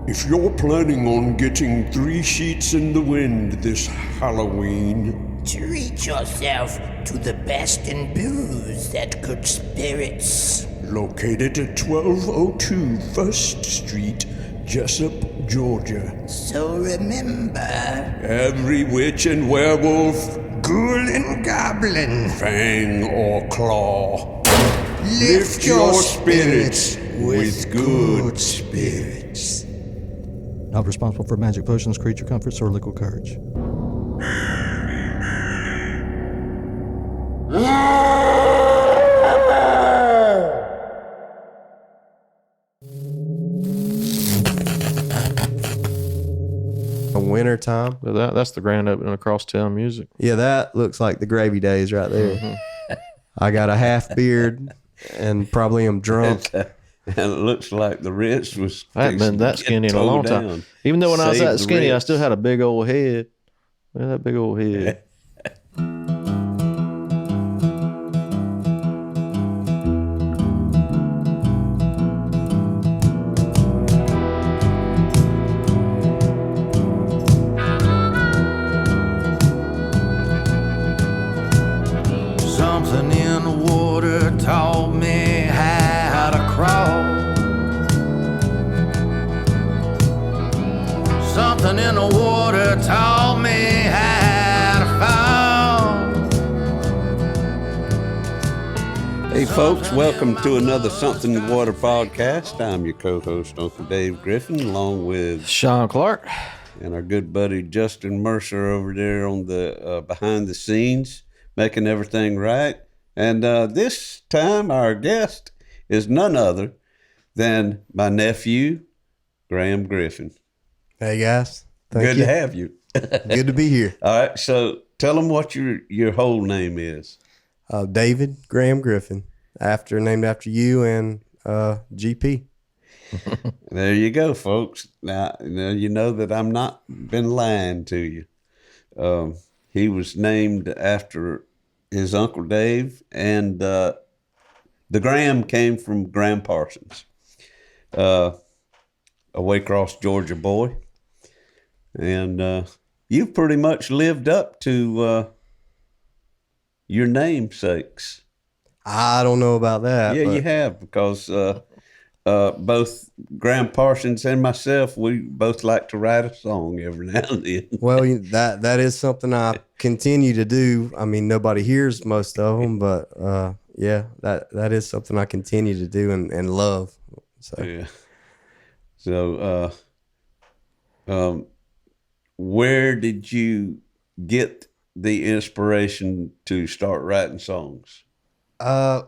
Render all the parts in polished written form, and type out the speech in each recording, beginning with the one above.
If you're planning on getting 3 sheets in the wind this Halloween, treat yourself to the best in booze at Good Spirits. Located at 1202 First Street, Jessup, Georgia. So remember, Every witch and werewolf, ghoul and goblin, fang or claw, lift your spirits with good spirits. Not responsible for magic potions, creature comforts, or liquid courage. Winter time. But that's the grand opening of Crosstown Music. Yeah, that looks like the gravy days right there. Mm-hmm. I got a half beard and probably am drunk. And it looks like the wrist was. I haven't been that skinny in a long time. Even though when I was that skinny, I still had a big old head. Look at that big old head. Something in the water taught me how to crawl. Something in the water taught me how to fall. Hey, folks, welcome to another Something in the Water podcast. I'm your co-host, Uncle Dave Griffin, along with Sean Clark and our good buddy Justin Mercer over there on the behind the scenes, making everything right. And this time our guest is none other than my nephew, Graham Griffin. Hey, guys. Good to have you. Good to be here. All right, so tell them what your whole name is. David Graham Griffin, named after you and GP. There you go, folks. Now you know that I'm not been lying to you. He was named after his Uncle Dave, and the Graham came from Graham Parsons, a Waycross, Georgia boy. And you've pretty much lived up to your namesakes. I don't know about that. Yeah, you have, because both Graham Parsons and myself, we both like to write a song every now and then. Well, that is something I continue to do. I mean, nobody hears most of them, but yeah, that is something I continue to do and love. So yeah. So, where did you get the inspiration to start writing songs? I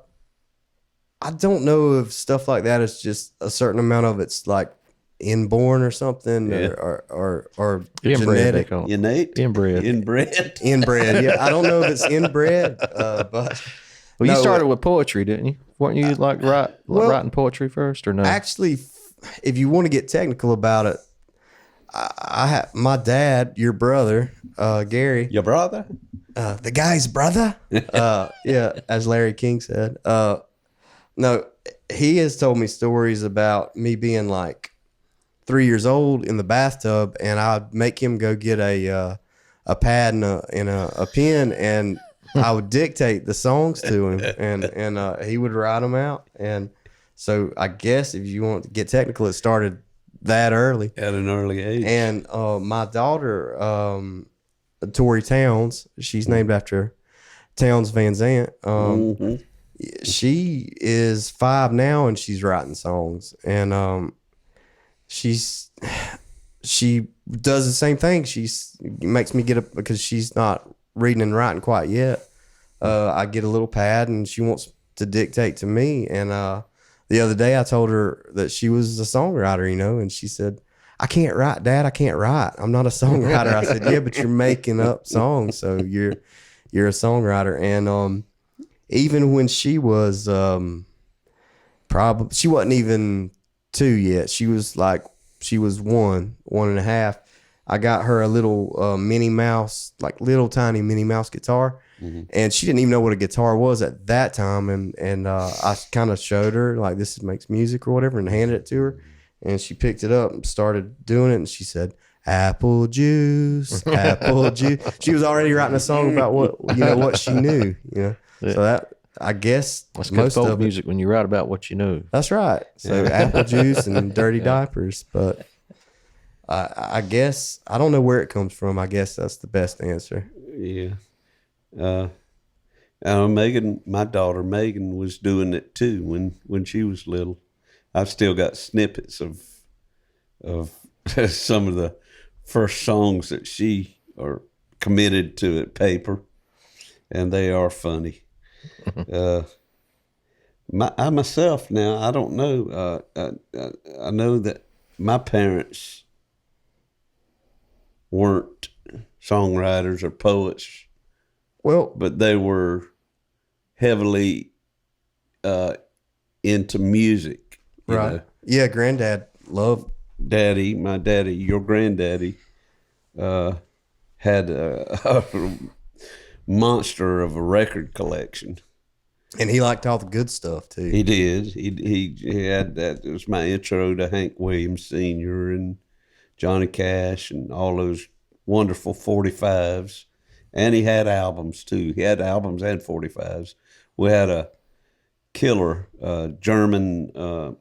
don't know if stuff like that is just a certain amount of it's like inborn or something, Yeah. or Inbred, they genetic. call it. Innate? Inbred. Inbred? Inbred. Yeah, I don't know if it's inbred, but Well, you No, started with poetry, didn't you? Weren't you writing poetry first, or no? actually, if you want to get technical about it, I have my dad, your brother, Gary, Your brother? the guy's brother. Yeah, as Larry King said. No, he has told me stories about me being like 3 years old in the bathtub, and I'd make him go get a pad and a pen, and I would dictate the songs to him, and he would write them out. And so I guess if you want to get technical, it started that early. At an early age. And my daughter, Tori Towns, she's named after Towns Van Zant. She is 5 now, and she's writing songs. And she does the same thing. She makes me get up because she's not reading and writing quite yet. I get a little pad, and she wants to dictate to me. And the other day I told her that she was a songwriter, and she said, "I can't write, Dad. I can't write. I'm not a songwriter." I said, "Yeah, but you're making up songs, so you're a songwriter." And even when she was she wasn't even 2 yet. She was 1.5. I got her a little Minnie Mouse, like little tiny Minnie Mouse guitar, And she didn't even know what a guitar was at that time. And I kind of showed her, like, this makes music or whatever, and handed it to her. And she picked it up and started doing it. And she said, apple juice, apple juice. She was already writing a song about what she knew, Yeah. So that, I guess, That's most good folk of it, music when you write about what you know. that's right. So apple juice and dirty diapers. But I guess, I don't know where it comes from. I guess that's the best answer. Yeah. Megan, my daughter Megan, was doing it too when she was little. I've still got snippets of some of the first songs that she or committed to at paper, and they are funny. I myself now, I don't know. I know that my parents weren't songwriters or poets. Well, But they were heavily into music. you right. know. Yeah, granddad loved. My daddy, your granddaddy, had a monster of a record collection. And he liked all the good stuff, too. He did. He had that. It was my intro to Hank Williams Sr. and Johnny Cash and all those wonderful 45s. And he had albums, too. He had albums and 45s. We had a killer German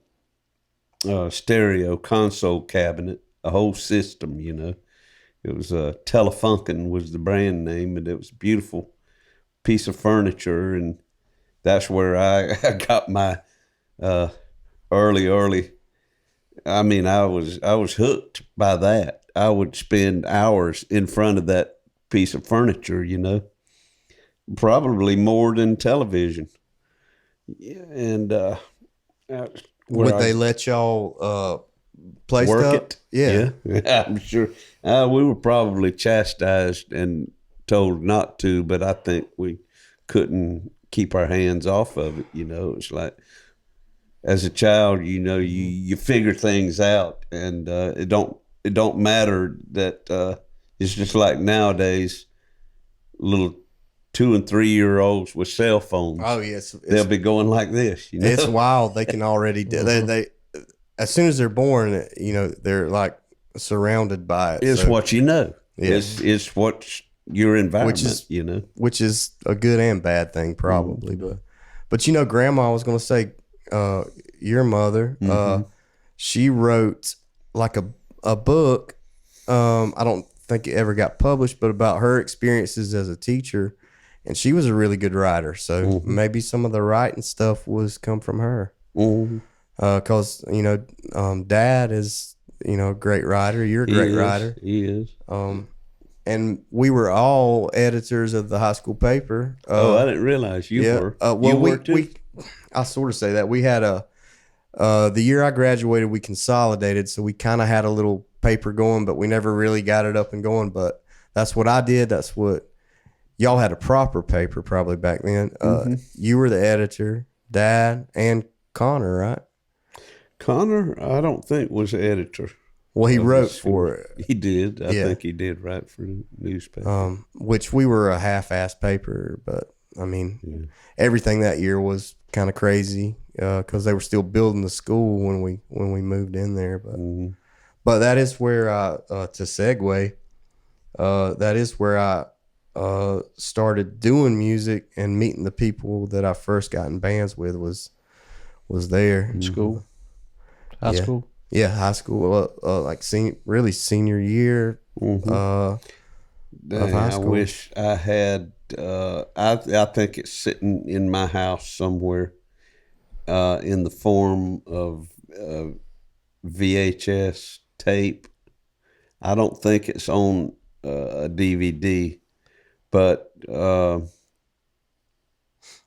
stereo console cabinet, a whole system, It was Telefunken was the brand name, and it was a beautiful piece of furniture. And that's where I got my early. I mean, I was hooked by that. I would spend hours in front of that piece of furniture, probably more than television. Yeah, and Would they let y'all play work stuff? it? Yeah. I'm sure. We were probably chastised and told not to, but I think we couldn't keep our hands off of it. It's like, as a child, you figure things out, and it don't matter that it's just like nowadays, little 2 and 3 year olds with cell phones. Oh, yes. They'll be going like this. It's wild. They can already do they as soon as they're born, they're like surrounded by it. It's what you know. Yeah. It's what your environment, which is a good and bad thing, probably. But Grandma was going to say, your mother, she wrote like a book. I don't think it ever got published, but about her experiences as a teacher, and she was a really good writer. So maybe some of the writing stuff was come from her. Because Dad is a great writer. You're a great writer. He is. And we were all editors of the high school paper. I didn't realize you were. You were too? I sort of say that we had the year I graduated, we consolidated, so we kind of had a little paper going, but we never really got it up and going. But that's what I did. That's what y'all had, a proper paper probably back then. You were the editor, Dad, and Connor, right? Connor, I don't think was the editor. Well, he wrote for it. He did. I think he did write for the newspaper. Which we were a half-assed paper, but I mean, everything that year was kind of crazy because they were still building the school when we moved in there. But that is where to segue, that is where I started doing music and meeting the people that I first got in bands with was there. School, high school. Yeah, high school, like senior year of high school. I wish I had. I think it's sitting in my house somewhere, in the form of VHS tape. I don't think it's on a DVD, but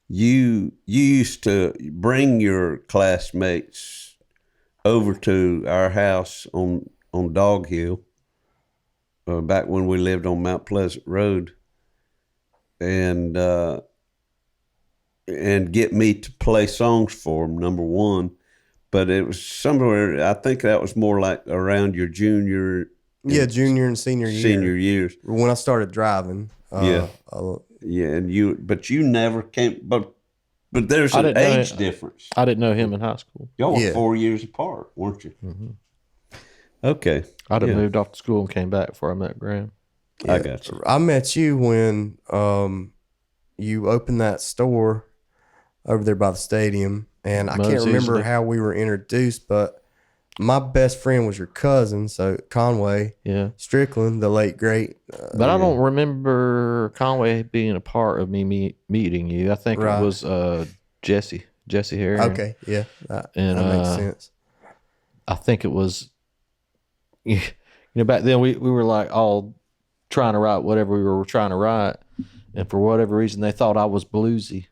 you used to bring your classmates over to our house on Dog Hill, back when we lived on Mount Pleasant Road, and get me to play songs for them, number one. But it was somewhere, I think that was more like around your junior and senior years. When I started driving. Yeah, but you never came. But there's an age difference. I didn't know him in high school. Y'all were 4 years apart, weren't you? Mm-hmm. Okay. I'd have moved off to school and came back before I met Graham. Yeah. I got you. I met you when you opened that store over there by the stadium, and I can't remember how we were introduced, but my best friend was your cousin, so Conway Strickland, the late great. But I don't remember Conway being a part of me meeting you. I think it was Jesse Herring. Okay, yeah, that makes sense. I think it was, back then we were like all trying to write whatever we were trying to write, and for whatever reason they thought I was bluesy,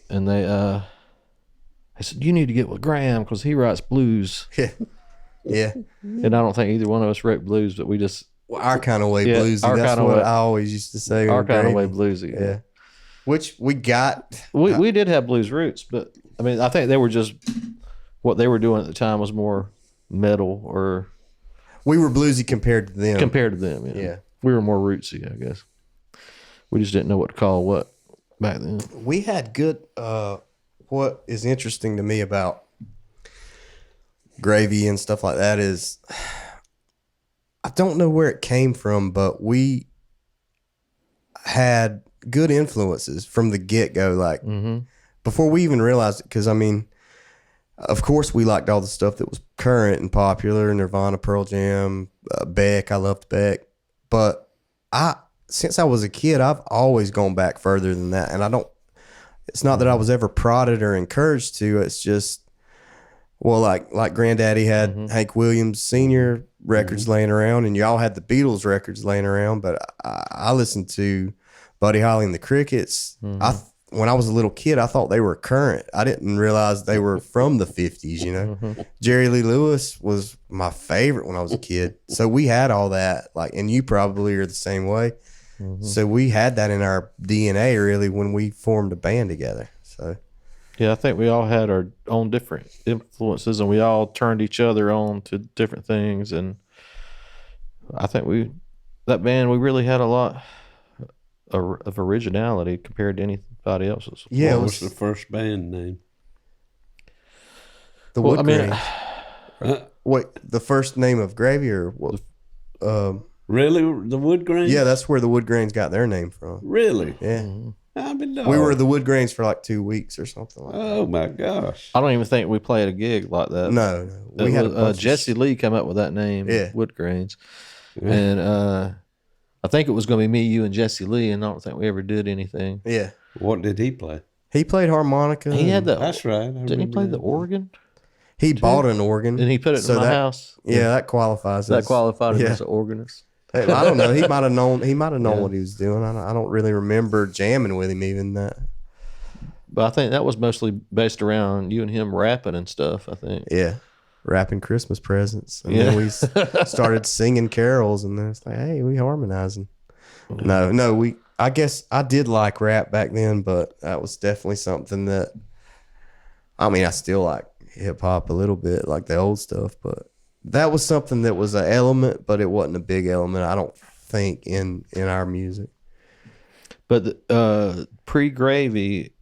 and they said, you need to get with Graham because he writes blues. Yeah. And I don't think either one of us wrote blues, but we just our kind of way bluesy. That's what I always used to say. Our kind of way bluesy. Yeah. Which we got. We did have blues roots, but I mean, I think they were just what they were doing at the time was more metal, or we were bluesy compared to them. Yeah. We were more rootsy, I guess. We just didn't know what to call what back then. We had good. What is interesting to me about Gravy and stuff like that is, I don't know where it came from, but we had good influences from the get-go, like before we even realized it. Because I mean, of course we liked all the stuff that was current and popular, Nirvana, Pearl Jam, Beck. I loved Beck, but since I was a kid, I've always gone back further than that, and it's not that I was ever prodded or encouraged to. It's just, well, like Granddaddy had Hank Williams Sr. records laying around, and y'all had the Beatles records laying around. But I listened to Buddy Holly and the Crickets. When I was a little kid, I thought they were current. I didn't realize they were from the 50s, Jerry Lee Lewis was my favorite when I was a kid. So we had all that, and you probably are the same way. So we had that in our DNA really when we formed a band together. So yeah, I think we all had our own different influences, and we all turned each other on to different things. And I think that band, we really had a lot of originality compared to anybody else's. Yeah, what was the first band name? The Woodgrains. Wait, the first name of Gravy or what? Really? The Woodgrains? Yeah, that's where the Woodgrains got their name from. Really? Yeah. We were the Woodgrains for like 2 weeks or something like that. Oh, my gosh. I don't even think we played a gig like that. No. We had Jesse Lee come up with that name, Woodgrains. Yeah. And I think it was going to be me, you, and Jesse Lee, and I don't think we ever did anything. Yeah. What did he play? He played harmonica. He had That's right. Didn't he play the organ? He bought an organ. And he put it in my house. Yeah, that qualifies. That qualified him as an organist. I don't know. He might have known. What he was doing. I don't really remember jamming with him even that. But I think that was mostly based around you and him rapping and stuff. I think. Yeah, rapping Christmas presents, and then we started singing carols, and then it's like, hey, we harmonizing. No, I guess I did like rap back then, but that was definitely something that. I mean, I still like hip hop a little bit, like the old stuff, but. That was something that was an element, but it wasn't a big element, I don't think, in our music. But pre-Gravy,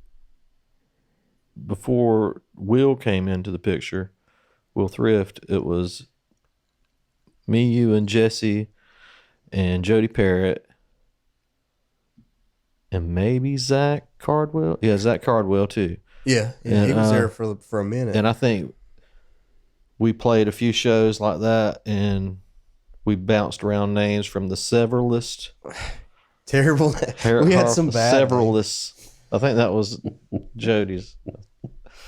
before Will came into the picture, Will Thrift, it was me, you, and Jesse, and Jody Parrott, and maybe Zach Cardwell. Yeah, Zach Cardwell too. Yeah, and, he was there for a minute. And I think we played a few shows like that, and we bounced around names from the Severalist. Terrible. We had some bad Severalist. I think that was Jody's.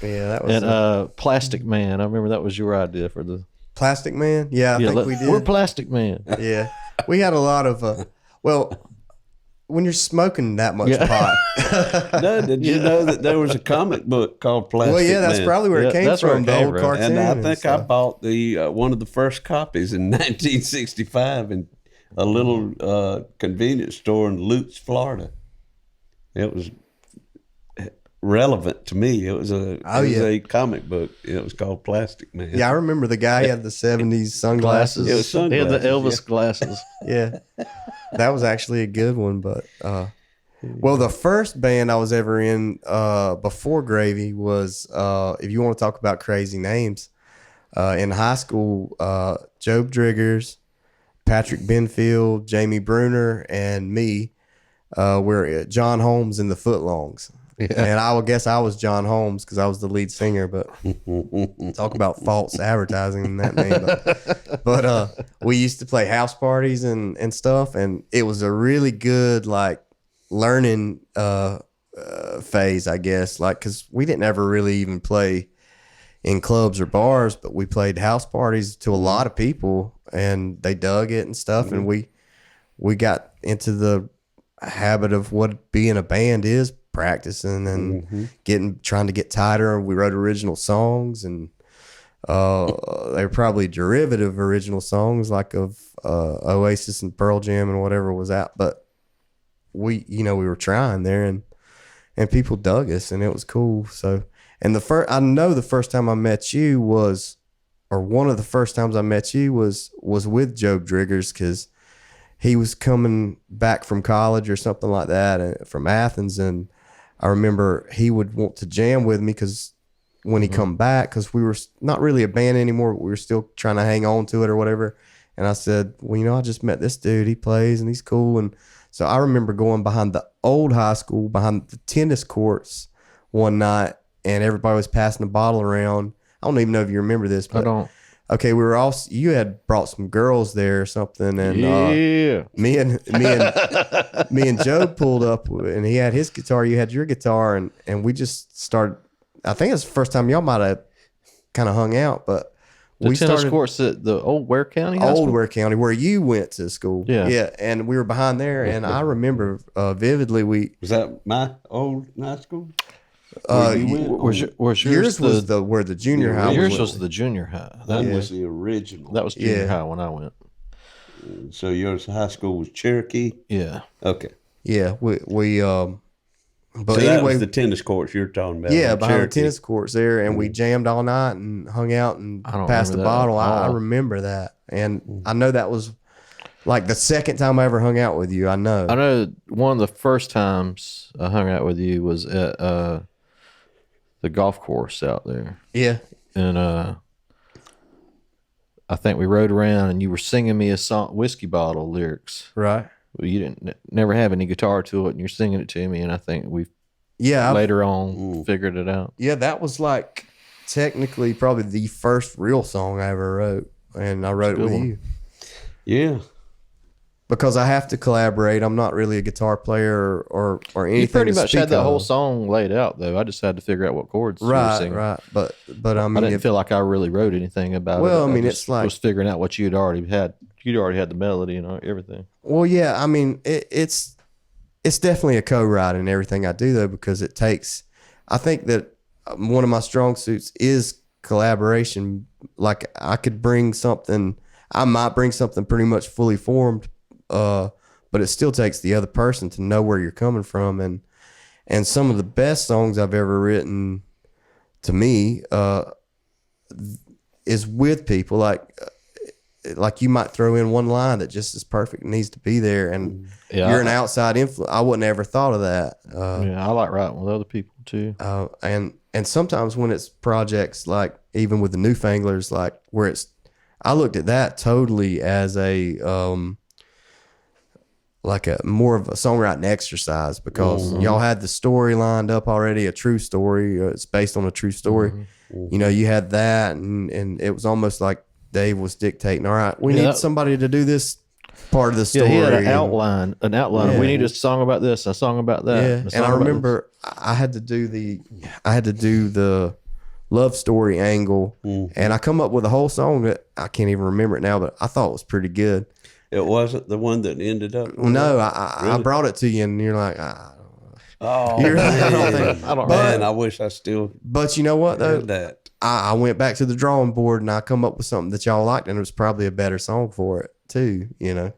Yeah, that was. And Plastic Man. I remember that was your idea for the Plastic Man. Yeah, I think we did. We're Plastic Man. Yeah, we had a lot of. When you're smoking that much pot. No, did you know that there was a comic book called Plastic Man? Well, yeah, that's probably where it came from, the old cartoon. And I think I bought the one of the first copies in 1965 in a little convenience store in Lutz, Florida. It was relevant to me. It was a comic book. It was called Plastic Man. Yeah, I remember the guy had the 70s sunglasses. It was sunglasses. He had the Elvis glasses. Yeah. That was actually a good one, but Well, the first band I was ever in before Gravy was, if you want to talk about crazy names, in high school, Job Driggers, Patrick Benfield, Jamie Bruner, and me were John Holmes and the Footlongs. Yeah. And I would guess I was John Holmes because I was the lead singer, but talk about false advertising in that name. But we used to play house parties and stuff, and it was a really good like learning phase, I guess, like because we didn't ever really even play in clubs or bars, but we played house parties to a lot of people, and they dug it and stuff, and we got into the habit of what being a band is. Practicing and trying to get tighter. We wrote original songs, and they were probably derivative original songs like of Oasis and Pearl Jam and whatever was out. But we were trying there, and people dug us, and it was cool. So, and I know the first time I met you was, or one of the first times I met you was with Job Driggers, because he was coming back from college or something like that, from Athens, and I remember he would want to jam with me because when he come back, because we were not really a band anymore, but we were still trying to hang on to it or whatever. And I said, well, I just met this dude. He plays and he's cool. And so I remember going behind the old high school, behind the tennis courts one night, and everybody was passing a bottle around. I don't even know if you remember this, but I don't. Okay, you had brought some girls there or something, and me and Joe pulled up, and he had his guitar, you had your guitar, and we just started. I think it's the first time y'all might have kind of hung out, but we tennis courts at the old Ware County, Ware County, where you went to school. Yeah, and we were behind there, and I remember vividly. Was that my old high school? Yours was where the junior high. Yours was the junior high. That was the original. That was junior high when I went. So yours high school was Cherokee. Yeah. Okay. Yeah, we but so anyway, that was the tennis courts you're talking about. Yeah, behind the tennis courts there, and we jammed all night and hung out and passed the bottle. I remember that, and I know that was like the second time I ever hung out with you. I know one of the first times I hung out with you was at the golf course out there. Yeah. And I think we rode around and you were singing me a song, Whiskey Bottle lyrics. Right. Well, you never have any guitar to it, and you're singing it to me, and I think we later on figured it out. Yeah, that was like technically probably the first real song I ever wrote, and I wrote it with you. Yeah. Because I have to collaborate. I'm not really a guitar player or anything. You pretty much had that whole song laid out, though. I just had to figure out what chords you were singing. Right. But I mean, I didn't feel like I really wrote anything about it. Well, I mean, it's like was figuring out what you'd already had. You'd already had the melody and everything. Well, yeah. I mean, it's definitely a co-write in everything I do, though, because it takes. I think that one of my strong suits is collaboration. Like I could bring something. I might bring something pretty much fully formed. But it still takes the other person to know where you're coming from, and some of the best songs I've ever written, to me, is with people. Like you might throw in one line that just is perfect and needs to be there, and you're an outside influence. I wouldn't ever thought of that. I like writing with other people too. And sometimes when it's projects like even with the Newfanglers, like where I looked at that totally as a like a more of a songwriting exercise, because y'all had the story lined up already, a true story. It's based on a true story. You had that, and it was almost like Dave was dictating. All right, we need somebody to do this part of the story. Yeah, he had an outline. Yeah. We need a song about this, a song about that. Yeah, and I remember I had to do the love story angle, and I come up with a whole song that I can't even remember it now, but I thought it was pretty good. It wasn't the one that ended up. No, I brought it to you, and you're like, I don't. Man, I wish I still. But you know what though? That I went back to the drawing board and I come up with something that y'all liked, and it was probably a better song for it too. Yeah.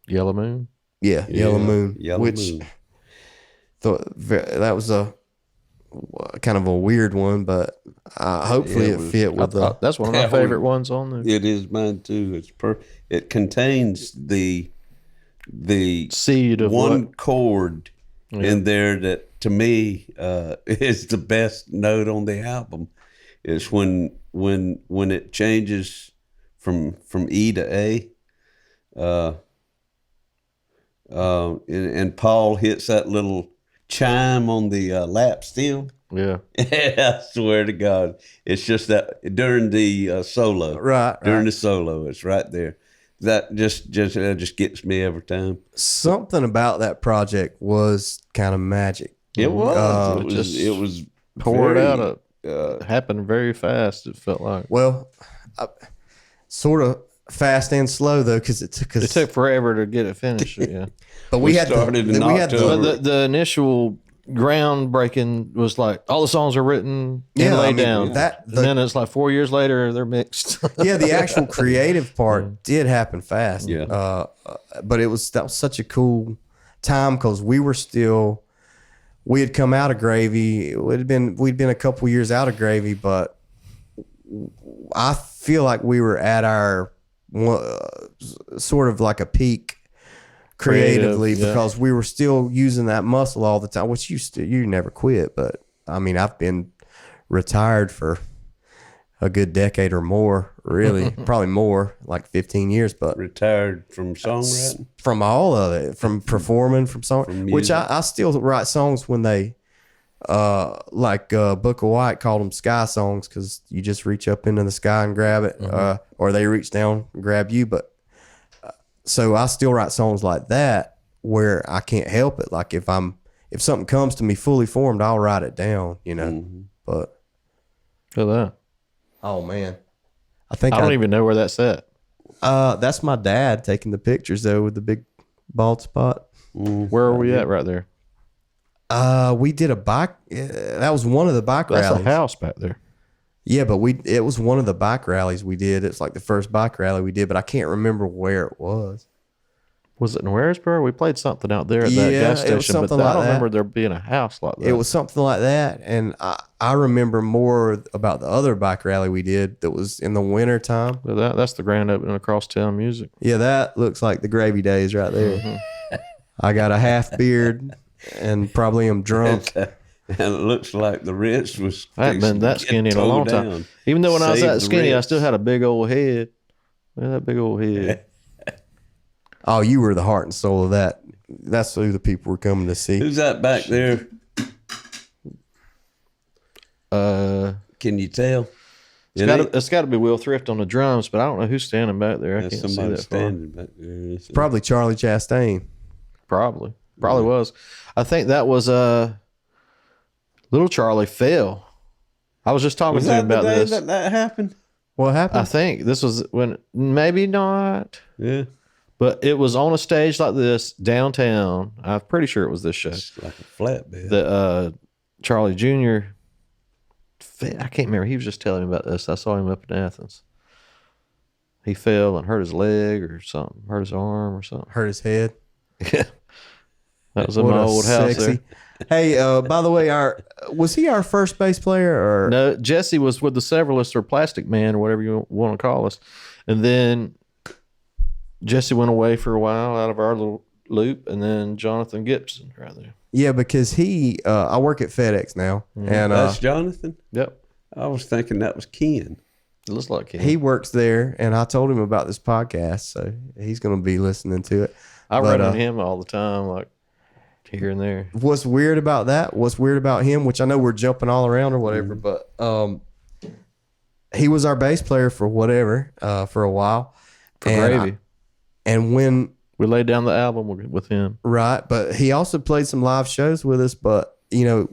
Yellow Moon. Yeah, Yellow Moon. Moon. That was a kind of a weird one, but hopefully it fit with that's one of my favorite ones on there. It is mine too. It's It contains the seed of one chord in there that to me is the best note on the album. Is when it changes from E to A, and Paul hits that little chime on the lap steel. Yeah. I swear to God, it's just that during the solo, during the solo, it's right there. That just gets me every time. Something about that project was kind of magic. It was. It It was poured very, out. It happened very fast. It felt like. Well, sort of fast and slow though, because it took us. It took forever to get it finished. Yeah. But We started in October. But the initial groundbreaking was like all the songs are written and laid down. And then it's like 4 years later they're mixed. Yeah, the actual creative part did happen fast. Yeah. But that was such a cool time because we had come out of Gravy. We'd been a couple years out of Gravy, but I feel like we were at our sort of like a peak creatively because we were still using that muscle all the time, which you never quit. But I mean, I've been retired for a good decade or more, really, probably more, like 15 years. But retired from songwriting, from all of it, from performing, from song, which I still write songs when they, like Book of White called them sky songs because you just reach up into the sky and grab it, or they reach down and grab you. But so I still write songs like that where I can't help it. Like if something comes to me fully formed, I'll write it down, you know. But Look at that. oh man, I don't even know where that's at. That's my dad taking the pictures though with the big bald spot. Where are we at right there? We did a bike. That was one of the bike That's rallies. a house back there. Yeah, but it was one of the bike rallies we did. It's like the first bike rally we did, but I can't remember where it was. Was it in Waresboro? We played something out there at that gas it was station, but something I like don't that. remember there being a house like that. It was something like that, and I remember more about the other bike rally we did that was in the winter time. But that's the grand opening of Crosstown Music. Yeah, that looks like the Gravy days right there. I got a half beard and probably am drunk. and it looks like the wrist was. I haven't been that skinny in a long time. Even though when I was that skinny, I still had a big old head. Look at that big old head. Oh, you were the heart and soul of that. That's who the people were coming to see. Who's that back there? Can you tell? It's got to be Will Thrift on the drums, but I don't know who's standing back there. I can't see somebody that standing back there. It's probably Charlie Chastain. Probably was. I think that was Little Charlie fell. I was just talking Was to him that about the day this. that happened? What happened? I think this was when, maybe not, Yeah. but it was on a stage like this downtown. I'm pretty sure it was this show. It's like a flatbed. That Charlie Jr. I can't remember. He was just telling me about this. I saw him up in Athens. He fell and hurt his leg or something, hurt his arm or something. Hurt his head. Yeah. That was in What my a old house there. Hey, by the way, was he our first bass player? Or No, Jesse was with the Severalists or Plastic Man or whatever you want to call us. And then Jesse went away for a while out of our little loop. And then Jonathan Gibson right there. Yeah, because I work at FedEx now. And That's Jonathan? Yep. I was thinking that was Ken. It looks like him. he works there, and I told him about this podcast, so he's going to be listening to it. I but, run into him all the time, like here and there. What's weird about that? What's weird about him? Which I know we're jumping all around or whatever, but he was our bass player for whatever for a while. For Gravy. And when We laid down the album with him. right, but he also played some live shows with us. But you know,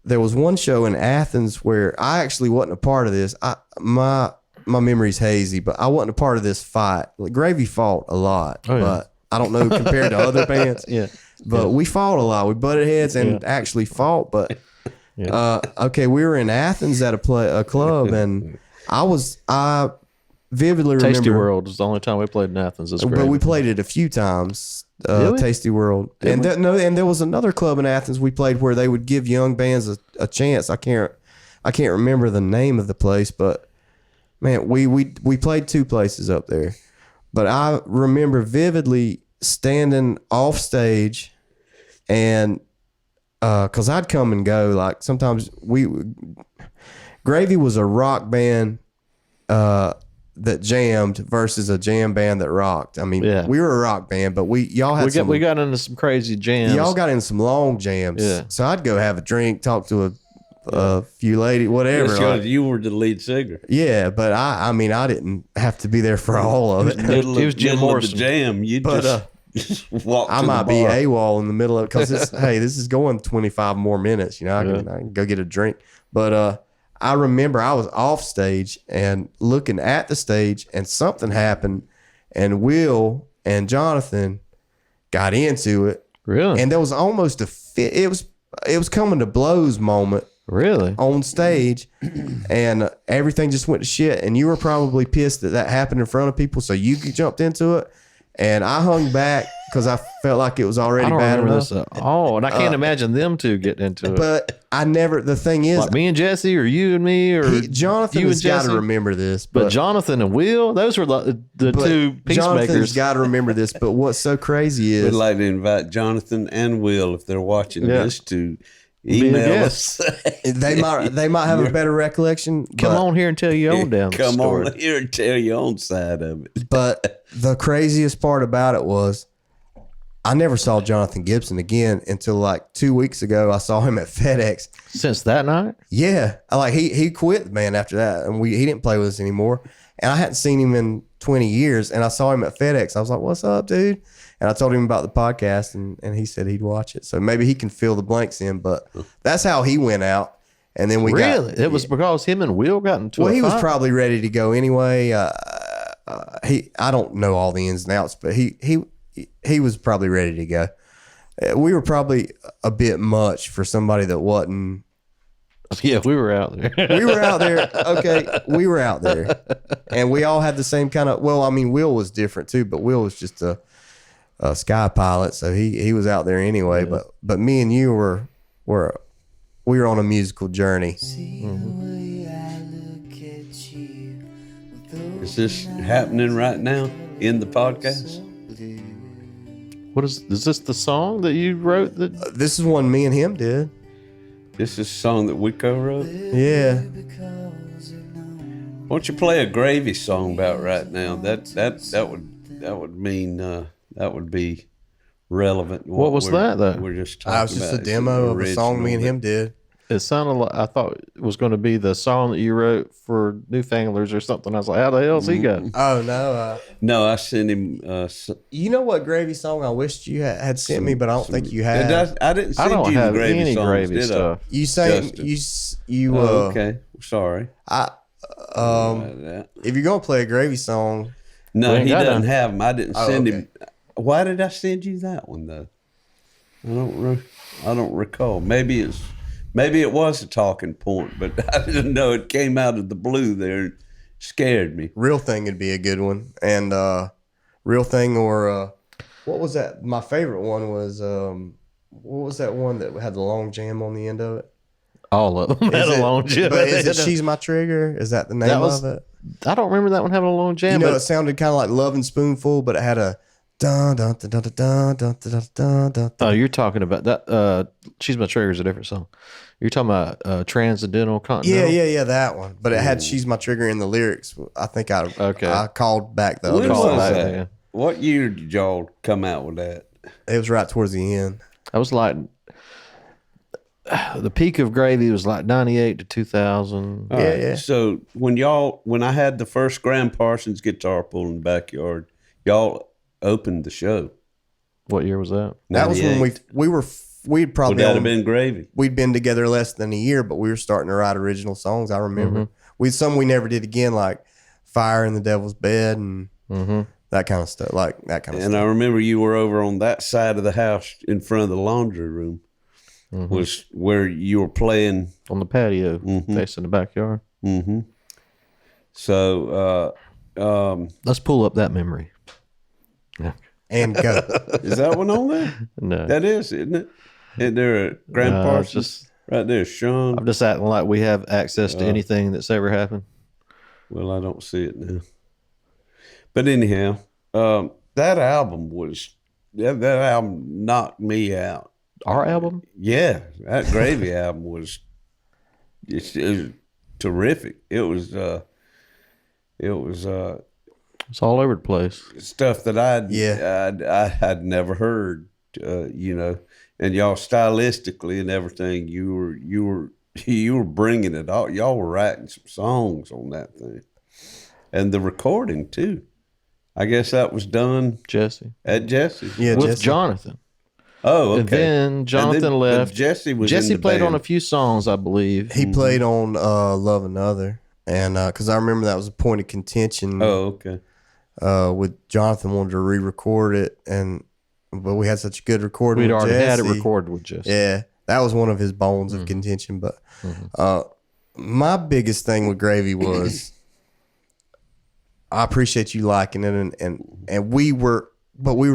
there was one show in Athens where I actually wasn't a part of this. My memory's hazy, but I wasn't a part of this fight. Like, Gravy fought a lot, but I don't know compared to other bands. Yeah. But we fought a lot. We butted heads and actually fought. But okay, we were in Athens at a club, and I vividly remember Tasty World was the only time we played in Athens. but we played it a few times. Tasty World, and there was another club in Athens we played where they would give young bands a chance. I can't remember the name of the place, but man, we played two places up there. But I remember vividly standing off stage and because I'd come and go. Like sometimes Gravy was a rock band that jammed versus a jam band that rocked. I mean, we were a rock band, but we got into some crazy jams. Y'all got in some long jams. Yeah. So I'd go have a drink, talk to a few ladies, whatever. Because you were the lead singer. Yeah, but I mean, I didn't have to be there for all of it. He was Jim Morrison. The jam. You just walk. I might be AWOL in the middle of it because this is going 25 more minutes. You know, I can go get a drink. But I remember I was off stage and looking at the stage, and something happened, and Will and Jonathan got into it. Really? And there was almost a fit. It was coming to blows moment. Really? On stage, and everything just went to shit. And you were probably pissed that happened in front of people, so you jumped into it. And I hung back because I felt like it was already bad enough. This at all, and I can't imagine them two getting into it. But I never. The thing is, like me and Jesse, or you and me, or Jonathan has got to remember this. But Jonathan and Will, those were the two peacemakers. Jonathan's got to remember this. But what's so crazy is, we'd like to invite Jonathan and Will, if they're watching this, to email us. they might have a better recollection. Come on here and tell your own damn story. Come on here and tell your own side of it. But the craziest part about it was, I never saw Jonathan Gibson again until like 2 weeks ago. I saw him at FedEx. Since that night? Yeah. Like he quit the band after that, and he didn't play with us anymore. And I hadn't seen him in 20 years, and I saw him at FedEx. I was like, "What's up, dude?" And I told him about the podcast, and he said he'd watch it. So maybe he can fill the blanks in, but that's how he went out. And then it was because him and Will got into he was probably ready to go anyway. I don't know all the ins and outs, but he was probably ready to go. We were probably a bit much for somebody that wasn't. Yeah, we were out there. We were out there. Okay, we were out there, and we all had the same kind of. Well, I mean, Will was different too, but Will was just a sky pilot, so he was out there anyway. Yeah. But me and you were on a musical journey. Is this happening right now in the podcast? What is this the song that you wrote? This is one me and him did. This is a song that we co-wrote? Yeah. Why don't you play a Gravy song about right now? That would be relevant. What was that though? We're just talking about. It was just a demo of a song me and him did. It sounded like I thought it was going to be the song that you wrote for Newfanglers or something. I was like, how the hell's he got? Oh, no. No, I sent him. You know what Gravy song I wished you had sent me, but I don't think you had. I didn't send you the Gravy songs, Gravy stuff. You sang, you okay. Sorry. If you're going to play a Gravy song. No, he doesn't have them. I didn't send him. Why did I send you that one, though? I don't recall. Maybe it was a talking point, but I didn't know it came out of the blue there. It scared me. Real Thing would be a good one. And Real Thing or what was that? My favorite one was, what was that one that had the long jam on the end of it? All of them had a long jam. But is it She's My Trigger? Is that the name of it? I don't remember that one having a long jam. You know, it sounded kind of like Lovin' Spoonful, but it had a dun dun dun dun dun dun dun dun dun. Oh, you're talking about that. She's My Trigger is a different song. You're talking about Transcendental Continental. Yeah, that one. But it had "She's My Trigger" in the lyrics. I think I called back the other song. What year did y'all come out with that? It was right towards the end. I was like, the peak of Gravy was like 98 to 2000. Yeah. So when I had the first Graham Parsons guitar pull in the backyard, y'all opened the show. What year was that? That was when we'd probably would that have been Gravy? We'd been together less than a year, but we were starting to write original songs. I remember we never did again, like "Fire in the Devil's Bed" and that kind of stuff, And I remember you were over on that side of the house in front of the laundry room. Was where you were playing on the patio, facing the backyard. So let's pull up that memory. Yeah. And go. Is that one on there? No, that is, isn't it? Isn't there a Graham Parsons? Right there, Sean. I'm just acting like we have access to anything that's ever happened. Well, I don't see it now. But anyhow, that album knocked me out. Our album? Yeah, that Gravy album was it was terrific. It was It's all over the place. stuff that I had never heard. And y'all stylistically and everything, you were bringing it all. Y'all were writing some songs on that thing, and the recording too. I guess that was done at Jesse's. Yeah, with Jesse. Jonathan. Oh, okay. And then Jonathan but left. Jesse was Jesse in the played band. on a few songs, I believe. He played on Love Another, and because I remember that was a point of contention. Oh, okay. With Jonathan wanted to re-record it, but we had such a good recording. We'd with already had it Jesse. recorded with Jesse. Yeah, that was one of his bones of contention. But my biggest thing with Gravy was I appreciate you liking it, and we were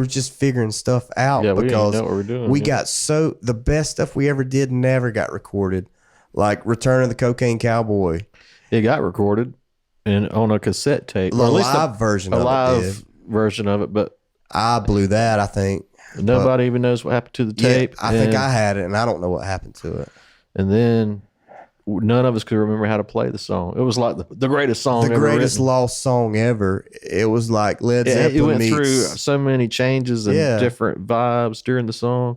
just figuring stuff out Yeah, we didn't because know what we were doing. we got the best stuff we ever did never got recorded, like Return of the Cocaine Cowboy. It got recorded and on a cassette tape. The or at least live version a of it live did. version of it, but I blew that, I think. nobody even knows what happened to the Yeah, tape. I think I had it, and I don't know what happened to it. And then none of us could remember how to play the song. It was like the greatest song The ever greatest written. lost song ever. It was like Led It Zeppelin went meets. through so many changes and Yeah. different vibes during the song,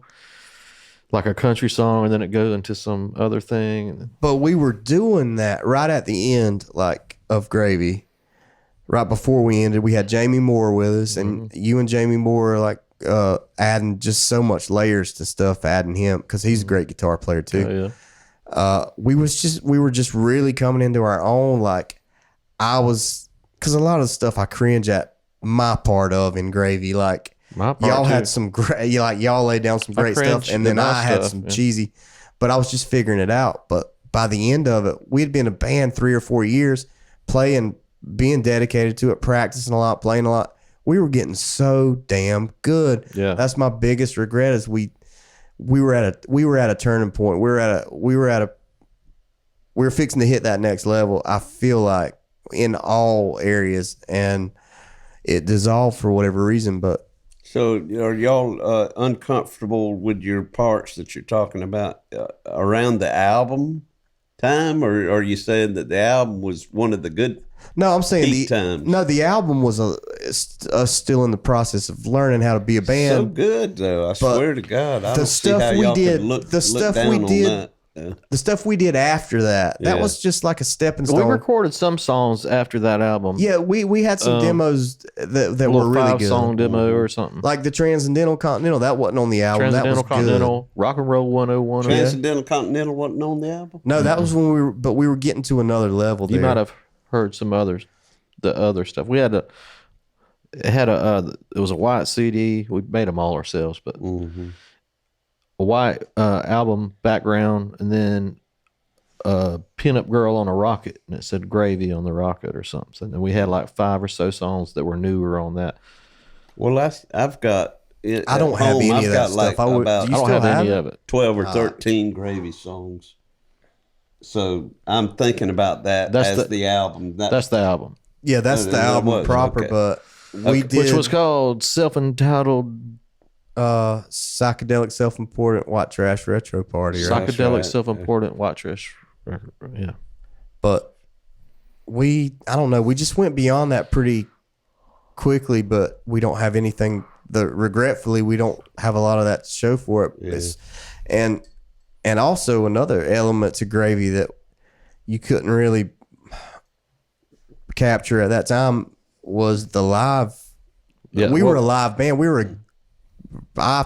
like a country song, and then it goes into some other thing. But we were doing that right at the end, like of Gravy. Right before we ended, we had Jamie Moore with us, and you and Jamie Moore are like adding just so much layers to stuff, adding him because he's a great guitar player too. Oh, yeah. We were just really coming into our own. Like I was, because a lot of the stuff I cringe at my part of in Gravy, like My part y'all too. had some great, y'all laid down some great cringe stuff, and at then my I had stuff, some yeah. cheesy, but I was just figuring it out. But by the end of it, we had been a band 3 or 4 years, playing, being dedicated to it, practicing a lot, playing a lot. We were getting so damn good. Yeah. That's my biggest regret is we were at a turning point. We were fixing to hit that next level. I feel like in all areas, and it dissolved for whatever reason. But So are y'all uncomfortable with your parts that you're talking about around the album time, or are you saying that the album was one of the good? no, I'm saying Peak times. the album was us still in the process of learning how to be a band. So good though. I swear to God, I the don't see stuff how we y'all did- could look, the look stuff down we on did- that. The stuff we did after that Yeah. was just like a stepping We stone. recorded some songs after that album. Yeah, we had some demos that a were little really good. 5-song demo or something. Like the Transcendental Continental, that wasn't on the album. Transcendental that was Continental, Rock and Roll 101. Transcendental Continental wasn't on the album. good. No, that was when we were getting to another level. You there. might have heard some others, the other stuff. It was a white CD. We made them all ourselves, but a white album background, and then a pinup girl on a rocket, and it said Gravy on the rocket or something. And we had like 5 or so songs that were newer on that. Well, I've got. I don't have any of that stuff. Like Do about you I don't still have any it? of it. 12 or 13 Gravy songs. So I'm thinking about that That's as the album. That's the album, Yeah, that's No, the that album was, proper. okay. But we did which was called Self-Entitled psychedelic, self-important white trash retro party. Right? Psychedelic right. Self-Important White Trash record. Yeah. But I don't know. We just went beyond that pretty quickly. But we don't have anything. Regretfully, we don't have a lot of that to show for it. Yeah. And also another element to Gravy that you couldn't really capture at that time was the live. Yeah, we were a live band. I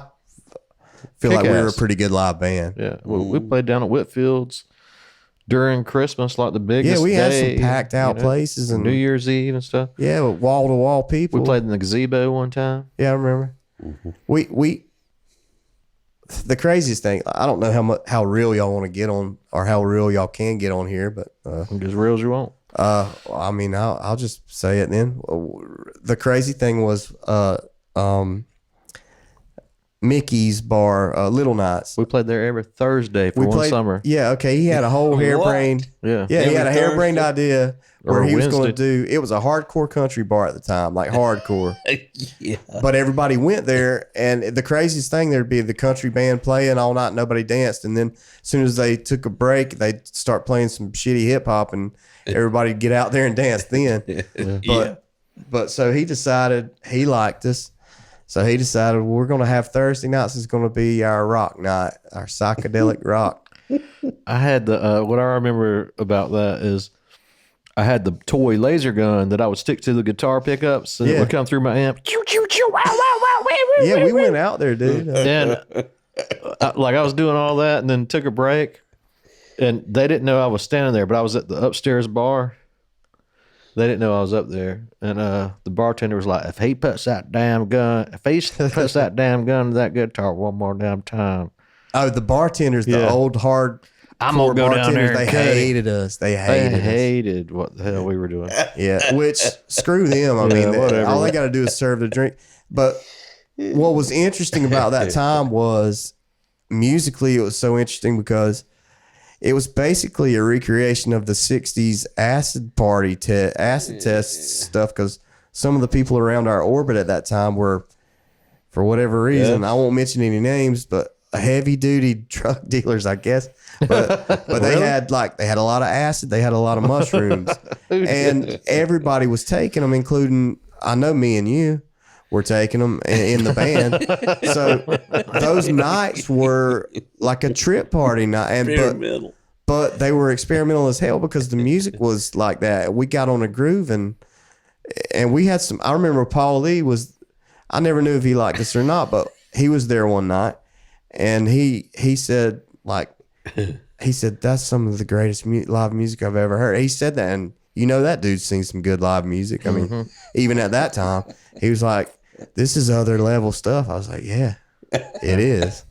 feel like we were a Kick-ass. pretty good live band. Yeah. We played down at Whitfield's during Christmas, like the biggest Yeah, we had day, some packed out places and New Year's Eve and stuff. yeah, wall to wall people. We played in the gazebo one time. Yeah, I remember. We the craziest thing. I don't know how real y'all want to get on, or how real y'all can get on here, but As real as you want. I mean, I'll just say it then. The crazy thing was, Mickey's bar, Little Knots. We played there every Thursday for one summer. Yeah, okay. He had a whole harebrained. Yeah. Yeah, he had a Every harebrained Thursday? idea where Or he was going to Wednesday. do. It was a hardcore country bar at the time, like hardcore. Yeah. But everybody went there, and the craziest thing, there'd be the country band playing all night, nobody danced, and then as soon as they took a break, they'd start playing some shitty hip hop, and everybody'd get out there and dance then. But so he decided he liked us, so he decided, well, we're going to have Thursday nights is going to be our rock night, our psychedelic rock. I had the what I remember about that is I had the toy laser gun that I would stick to the guitar pickups and it would come through my amp. Choo, choo, choo, wow, wow, wow, wee, wee, Yeah, wee, we wee. went out there, dude. And I was doing all that and then took a break, and they didn't know I was standing there, but I was at the upstairs bar. They didn't know I was up there, and the bartender was like, if he puts that damn gun to that guitar one more damn time, Oh, the bartenders, the Yeah. old hard. I'm gonna go down there and They cut it. hated us. They They hated us. hated what the hell we were doing. Yeah, which screw them. I Yeah, mean, whatever. all they got to do is serve the drink. But what was interesting about that time was musically, it was so interesting because it was basically a recreation of the '60s acid test stuff. Because some of the people around our orbit at that time were, for whatever reason, I won't mention any names, but heavy duty drug dealers, I guess. But they had a lot of acid, they had a lot of mushrooms, and everybody was taking them, including, I know me and you were taking them in the band. So those nights were like a trip party night, Experimental. but they were experimental as hell because the music was like that. We got on a groove and we had some. I remember Paul Lee was. I never knew if he liked us or not, but he was there one night, and he said that's some of the greatest live music I've ever heard. He said that, and you know that dude sings some good live music. I mean, even at that time, he was like, "This is other level stuff." I was like, "Yeah, it is."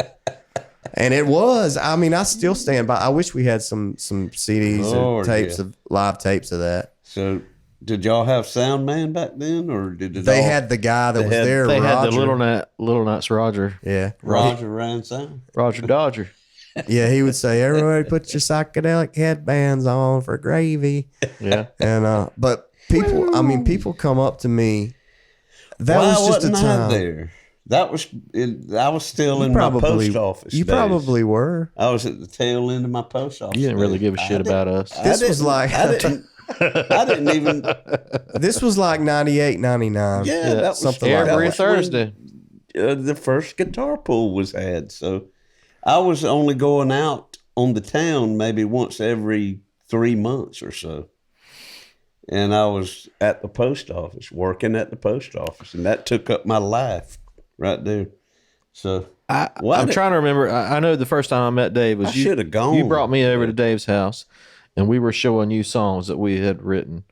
And it was. I mean, I still stand by. I wish we had some CDs Lord, or tapes yeah. of live tapes of that. So, did y'all have sound man back then, or did it They all, had the guy that was had- there. They had the Roger. Little Knots Roger Roger ran sound? Dodger. Yeah, he would say, "Everybody, put your psychedelic headbands on for gravy." Yeah. And but people come up to me. That Why was just a wasn't I time. there? That was I was still You in my post office. You days. probably were. I was at the tail end of my post office. You didn't really days. give a shit about us. This was like I didn't even. this was like 98, 99. Yeah, that was something like that. Every was when, Thursday. the first guitar pool was had. So I was only going out on the town maybe once every 3 months or so. And I was at the post office, working at the post office, and that took up my life right there. So I'm trying to remember. I know the first time I met Dave was I you. shoulda gone. You brought me over to Dave's house, and we were showing you songs that we had written,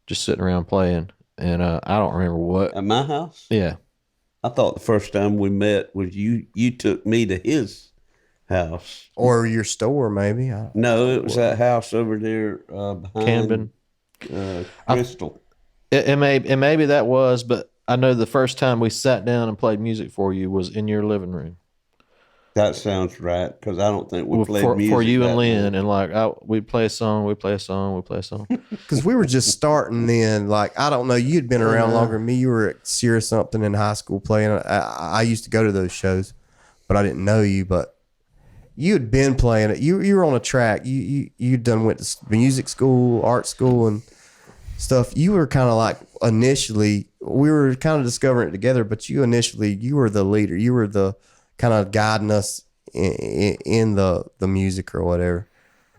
just sitting around playing. And I don't remember what. at my house. Yeah. I thought the first time we met was you. You took me to his house. Or your store, maybe. No, it was that house over there behind Camden. Crystal. And maybe that was, but I know the first time we sat down and played music for you was in your living room. That sounds right, because I don't think we Well, played music for you that and Lynn, night. and like we'd play a song, we'd play a song, we'd play a song. Because we were just starting then. Like, I don't know. You'd been around longer than me. You were at Sierra something in high school playing. I used to go to those shows, but I didn't know you. But you had been playing it. You were on a track. You done went to music school, art school, and stuff. You were kind of like initially. We were kind of discovering it together. But you were the leader. You were the kind of guiding us in the music or whatever.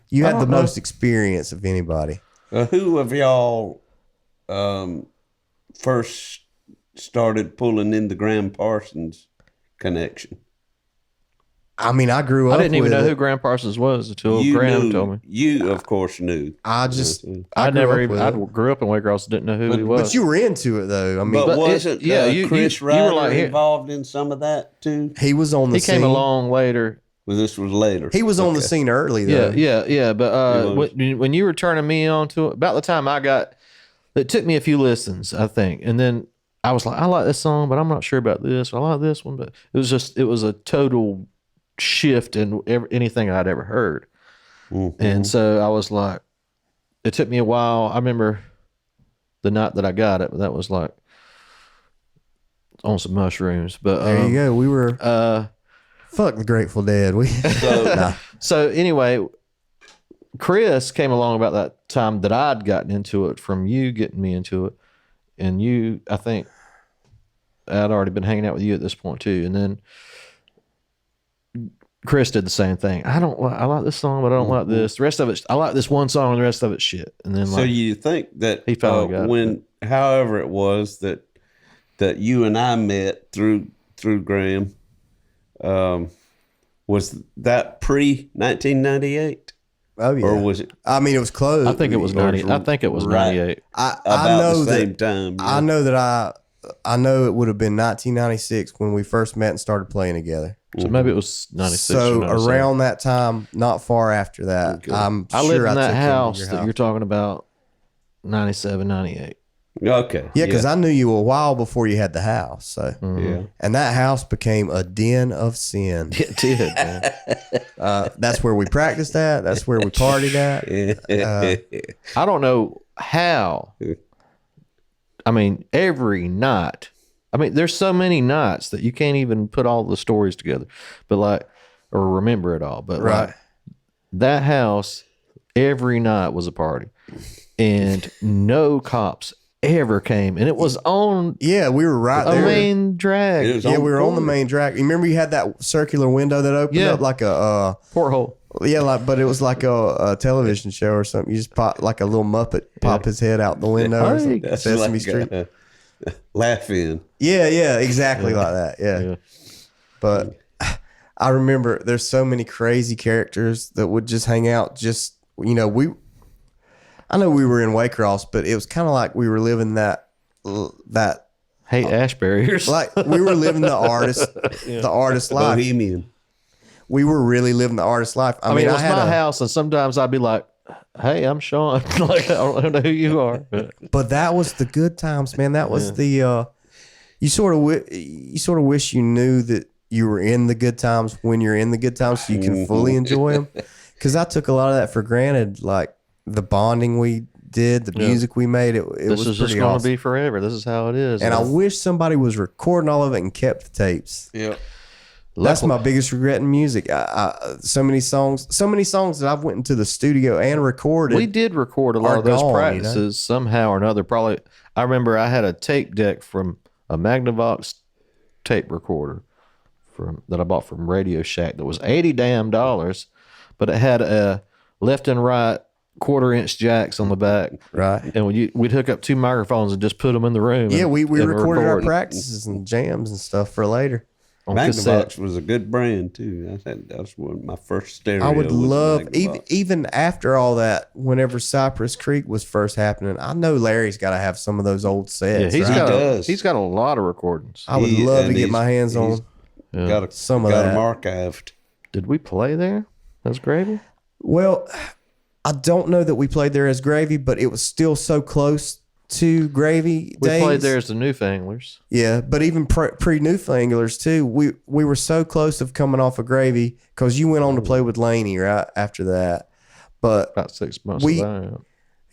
You had the most experience of anybody. Who of y'all first started pulling in the Graham Parsons connection? I mean, I grew I up. didn't even with know it. who Graham Parsons was until You Graham knew, told me. You, of course, knew. I just, I grew never up even. with I it. grew up in Waycross, didn't know who he was. But you were into it though. I mean, But But wasn't you Chris were Ryder like here- involved in some of that too? he was on the he scene. came along later. Well, this was later. He was on the Okay. scene early Yeah, though. yeah. But He was. when you were turning me on to it, about the time I got, it took me a few listens, I think, and then I was like, I like this song, but I'm not sure about this. I like this one, but it was a total shift in anything I'd ever heard. Mm-hmm. And so I was like, it took me a while. I remember the night that I got it, but that was like on some mushrooms. But There you go. We were fuck the Grateful Dead. So anyway, Chris came along about that time that I'd gotten into it from you getting me into it. And you, I think I'd already been hanging out with you at this point too. And then Chris did the same thing. I like this song, but I don't like this. The rest of it, I like this one song and the rest of it's shit. And then So you think that he finally got when, however it was that you and I met through Graham, was that pre 1998? Oh yeah. Or was it I mean, it was close. I think it was 90. I think it was Right. 98. about I know the same that, time? I know that I know it would have been 1996 when we first met and started playing together. So maybe it was 96. So or 97. around that time, not far after that, Okay. I'm I sure lived in I that took him to house your that you're talking about, 97, 98. Okay. Yeah, because I knew you a while before you had the house. So, yeah. and that house became a den of sin. It did, man. That's where we practiced at. That's where we partied at. I don't know how. I mean, every night. I mean, there's so many nights that you can't even put all the stories together, but like, or remember it all. But Right. like, that house, every night was a party, and no cops ever came, and it was on Yeah, we were right a there. main drag It was Yeah, on we were on the corner. main track. You remember you had that circular window that opened Yeah. up like a porthole. yeah, like but it was like a television show or something. You just pop like a little Muppet pop his head out the window or Hey. something. That's Sesame like Street. Laugh in. Yeah, exactly like that. Yeah. Yeah. But I remember there's so many crazy characters that would just hang out. Just I know we were in Waycross, but it was kind of like we were living that Hey, ash barriers. like we were living the artist life. Bohemian. We were really living the artist life. I mean, it was I had my house, and sometimes I'd be like, "Hey, I'm Sean." Like, I don't know who you are. But but that was the good times, man. That was the you sort of wish you knew that you were in the good times when you're in the good times, so you can fully enjoy them. Because I took a lot of that for granted, like the bonding we did, the music we made. It this was is just pretty going to awesome. be forever. This is how it is. And I wish somebody was recording all of it and kept the tapes. Yeah. That's my biggest regret in music. So many songs that I've went into the studio and recorded. We did record a lot are of those gone, practices somehow or another. Probably, I remember I had a tape deck from a Magnavox tape recorder that I bought from Radio Shack that was $80 damn, but it had a left and right 1/4-inch jacks on the back. Right. And we'd hook up 2 microphones and just put them in the room. Yeah, and- we and recorded our record practices and jams and stuff for later. on cassette. Magnavox was a good brand too. I think that was one of my first stereo. I would was love Magnavox. even after all that. Whenever Cypress Creek was first happening, I know Larry's got to have some of those old Yeah, sets. he's right? got he's got a lot of recordings. I would He- love to and get he's- my hands on. he's Got Some of got that. them archived. Did we play there? That's Gravy. Well, I don't know that we played there as Gravy, but it was still so close to Gravy We days. played there as the Newfanglers. Yeah, but even pre Newfanglers too, we were so close of coming off of Gravy because you went on to play with Laney right after that. But About 6 months We- of that.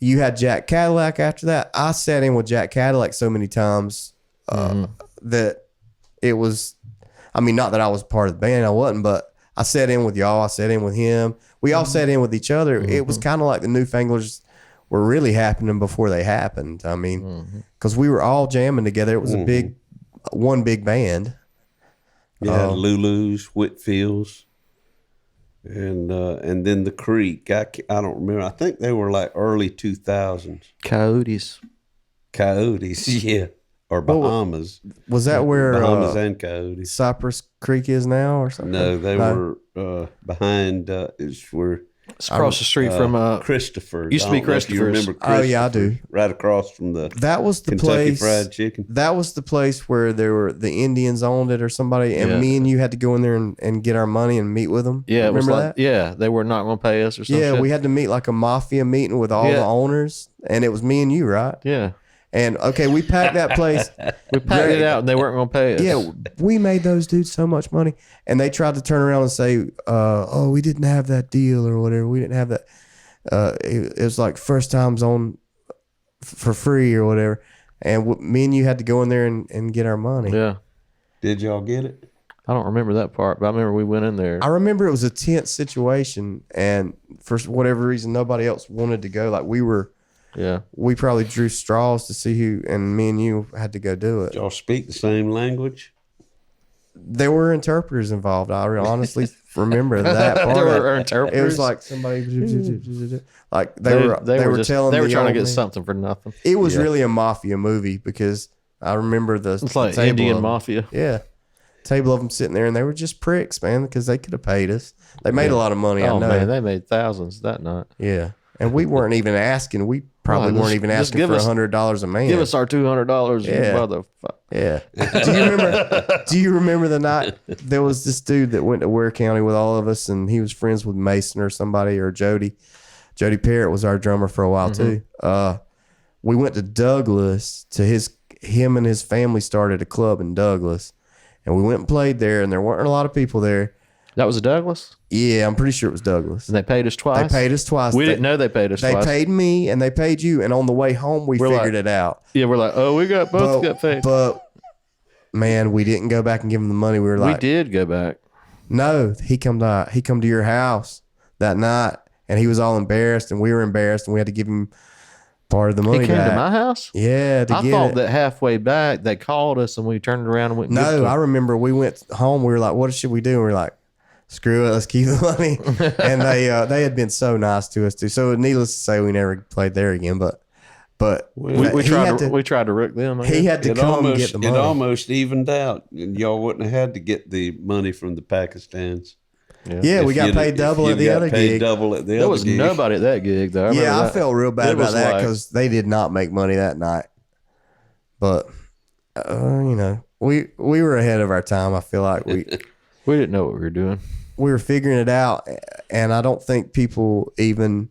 you had Jack Cadillac after that. I sat in with Jack Cadillac so many times that it was, I mean, not that I was part of the band, I wasn't, but I sat in with y'all. I sat in with him. We all sat in with each other. It was kind of like the Newfanglers were really happening before they happened. I mean, because we were all jamming together. It was a one big band. Yeah, Lulu's, Whitfields, and then the Creek. I don't remember. I think they were like early 2000s. Coyotes. Coyotes, yeah, or Bahamas. Was that where Bahamas and Coyotes. Cypress Creek is now or something? No, they were behind. It's where It's across the street from Christopher's. used to be I don't know if you Christopher's. remember Oh, yeah, I do. Christopher's, right across from the That was the Kentucky place. Fried Chicken. That was the place where the Indians owned it or somebody, and Yeah. me and you had to go in there and get our money and meet with them. Yeah, it was remember like, that? yeah, they were not going to pay us or something. Yeah, we had to meet like a mafia meeting with all the Yeah. owners, and it was me and you, right? Yeah. And okay, we packed that place. We packed it out and they weren't going to pay us. Yeah, we made those dudes so much money. And they tried to turn around and say, oh, we didn't have that deal or whatever. We didn't have that. It was like first times on for free or whatever. And me and you had to go in there and get our money. Yeah. Did y'all get it? I don't remember that part, but I remember we went in there. I remember it was a tense situation, and for whatever reason, nobody else wanted to go. Like we probably drew straws to see who, and me and you had to go do it. Did y'all speak the same language? There were interpreters involved. I honestly remember that part. There were interpreters. It was like somebody, like they were telling. They were trying to get man. something for nothing. It was really a mafia movie because I remember It's like Indian mafia. Yeah. Table of them sitting there, and they were just pricks, man, because they could have paid us. They made a lot of money. Oh I know. man, they made thousands that night. Yeah, and we weren't even asking. We probably weren't even asking for $100 a man. Give us our $200, Yeah. motherfucker. Yeah. Do you remember the night there was this dude that went to Ware County with all of us, and he was friends with Mason or somebody or Jody. Jody Parrott was our drummer for a while too. We went to Douglas to him and his family started a club in Douglas. And we went and played there, and there weren't a lot of people there. That was a Douglas? Yeah, I'm pretty sure it was Douglas. And they paid us twice? They paid us twice. We didn't know they paid us twice. They paid me, and they paid you. And on the way home, we figured it out. Yeah, we're like, oh, we got paid. But, man, we didn't go back and give him the money. We were like... We did go back. No, he come to your house that night, and he was all embarrassed, and we were embarrassed, and we had to give him part of the money. He came back. to my house? Yeah, I thought that halfway back they called us and we turned around and went. No, I remember we went home. We were like, "What should we do?" And we were like, "Screw it, let's keep the money." And they had been so nice to us too. So needless to say, we never played there again. But we tried to rook them. He had to come and get the money. It almost evened out, and y'all wouldn't have had to get the money from the Pakistans. Yeah, we got paid double at the other gig. There was nobody at that gig though. I felt real bad about that because they did not make money that night. But we were ahead of our time. I feel like we didn't know what we were doing. We were figuring it out, and I don't think people even.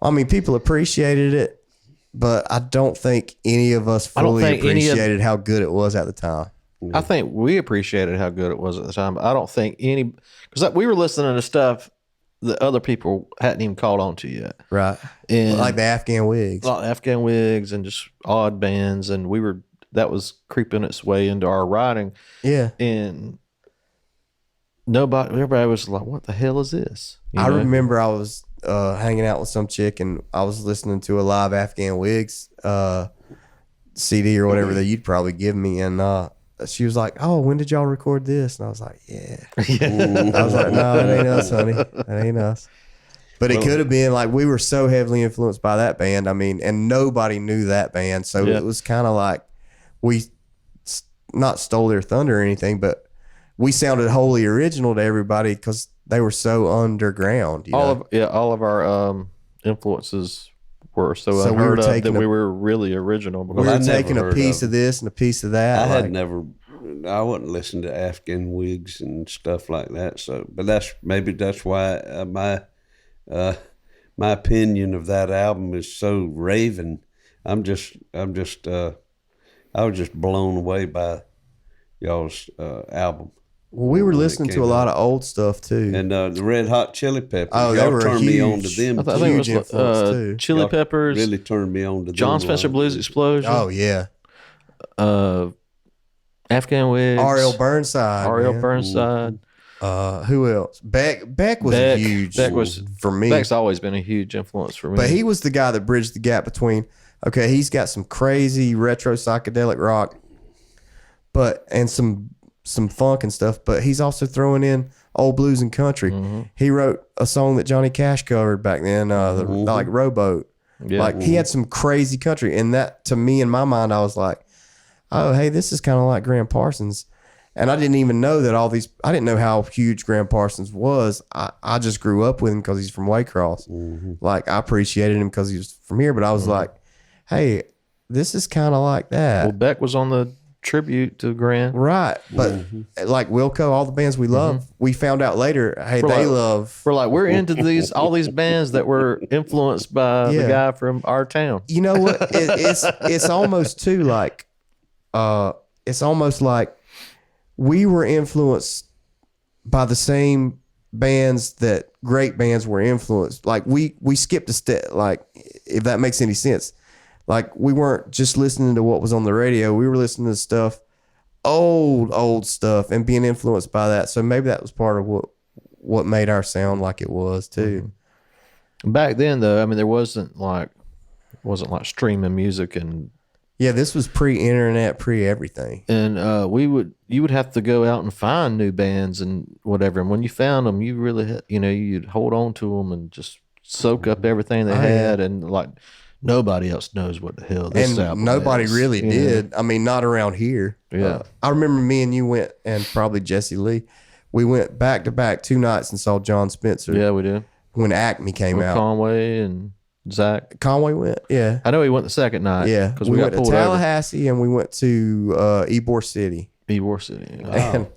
I mean, people appreciated it, but I don't think any of us fully appreciated how good it was at the time. I think we appreciated how good it was at the time. But I don't think because we were listening to stuff that other people hadn't even caught on to yet. Right. And like the Afghan Wigs. Like Afghan Wigs and just odd bands. And that was creeping its way into our writing. Yeah. And everybody was like, what the hell is this? I remember I was hanging out with some chick and I was listening to a live Afghan Wigs CD or whatever that you'd probably give me. And she was like, "Oh, when did y'all record this?" And I was like, "Yeah." I was like, "No, it ain't us, honey. It ain't us." But it could have been like we were so heavily influenced by that band. I mean, and nobody knew that band, so it was kind of like we not stole their thunder or anything, but we sounded wholly original to everybody because they were so underground. All of our influences were so unheard of that we were really original. We were taking a piece of this and a piece of that. I wouldn't listen to Afghan Wigs and stuff like that. So, but that's why my opinion of that album is so raving. I was just blown away by y'all's album. Well, we were listening to a lot of old stuff too, and the Red Hot Chili Peppers. Oh, y'all turned me on to them. I think it was too. Chili Peppers really turned me on to John them. Spencer Blues Explosion. Oh yeah, Afghan Wigs. R.L. Burnside. Who else? Beck was huge. Beck was for me. Beck's always been a huge influence for me. But he was the guy that bridged the gap between. Okay, he's got some crazy retro psychedelic rock, and some funk and stuff, but he's also throwing in old blues and country. Mm-hmm. He wrote a song that Johnny Cash covered back then, like Rowboat. Yeah. Like he had some crazy country, and that to me in my mind, I was like, oh, hey, this is kind of like Graham Parsons. And I didn't even know that I didn't know how huge Graham Parsons was. I just grew up with him because he's from Waycross. Mm-hmm. Like I appreciated him because he was from here, but I was like, hey, this is kind of like that. Well, Beck was on the tribute to Graham. Right. But like Wilco, all the bands we love, we found out later, hey, they love. We're into all these bands that were influenced by the guy from our town. You know what? It's almost too like, it's almost like we were influenced by the same bands that great bands were influenced. Like we skipped a step, like if that makes any sense. Like we weren't just listening to what was on the radio. We were listening to stuff, old stuff, and being influenced by that. So maybe that was part of what made our sound like it was too. Back then, though, I mean, there wasn't like streaming music and. Yeah, this was pre-internet, pre-everything. And you would have to go out and find new bands and whatever. And when you found them, you really, you'd hold on to them and just soak up everything they had. And like nobody else knows what the hell this album nobody is. really did. I mean, not around here. Yeah. I remember me and you went, and probably Jesse Lee, we went back to back 2 nights and saw John Spencer. Yeah, we did. When Acme came out. Conway and Zach. Conway went, yeah. I know he went the second night. Yeah, because we went to Tallahassee and we went to Ybor City. Ybor City. And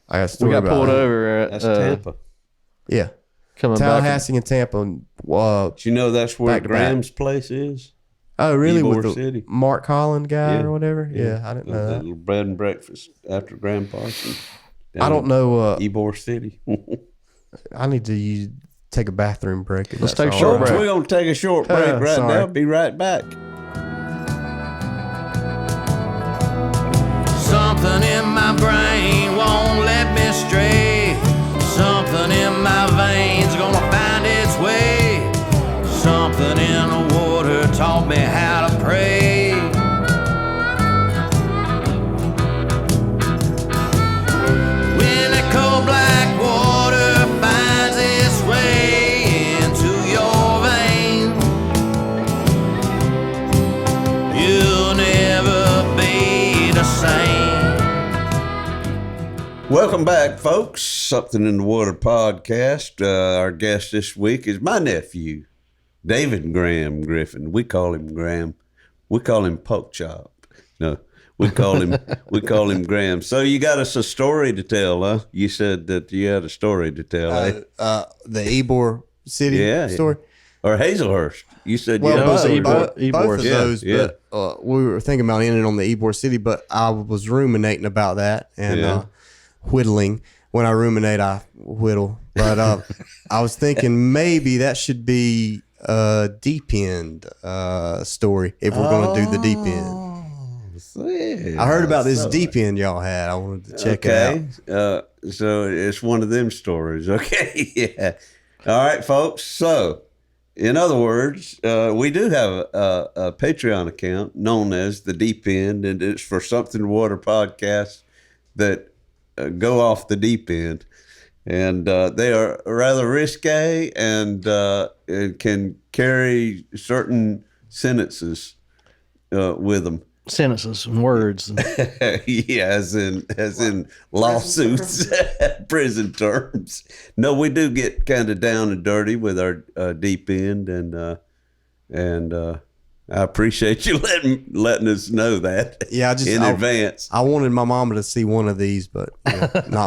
I got a story we got about pulled that. over at That's Tampa. Yeah, coming Tallahassee and Tampa. Do you know that's where back to back. Graham's place is? Oh, really? Ybor With the City. Mark Holland guy Yeah. or whatever? Yeah, I didn't know That that. little bread and breakfast after Graham Parsons. I don't know. Ybor City. I need to take a bathroom break. Let's take a short Folks, break. we're going to take a short break right Sorry. now. Be right back. Something in my brain won't let me stray. Something in my veins gonna find its way. Something in the water taught me how to pray. When that cold black water finds its way into your veins, you'll never be the same. Welcome back, folks. Something in the Water podcast. Our guest this week is my nephew, David Graham Griffin. We call him Graham. We call him Pork Chop. No, we call him Graham. So you got us a story to tell, huh? You said that you had a story to tell, eh? The Ybor City story. Or Hazelhurst. You said Well, you both, had a story. both of Yeah, those, yeah. but we were thinking about ending on the Ybor City, but I was ruminating about that and whittling. When I ruminate, I whittle. But I was thinking maybe that should be a deep end story if we're going to do the deep end. Yeah. I heard about this deep end y'all had. I wanted to check it out. So it's one of them stories. Okay. Yeah. All right, folks. So, in other words, we do have a Patreon account known as The Deep End, and it's for Something Water podcasts that go off the deep end. And they are rather risque and can carry certain sentences with them. Sentences and words. Yeah, as in lawsuits, prison terms. No, we do get kind of down and dirty with our deep end, and I appreciate you letting us know that. Yeah, in advance. I wanted my mama to see one of these, but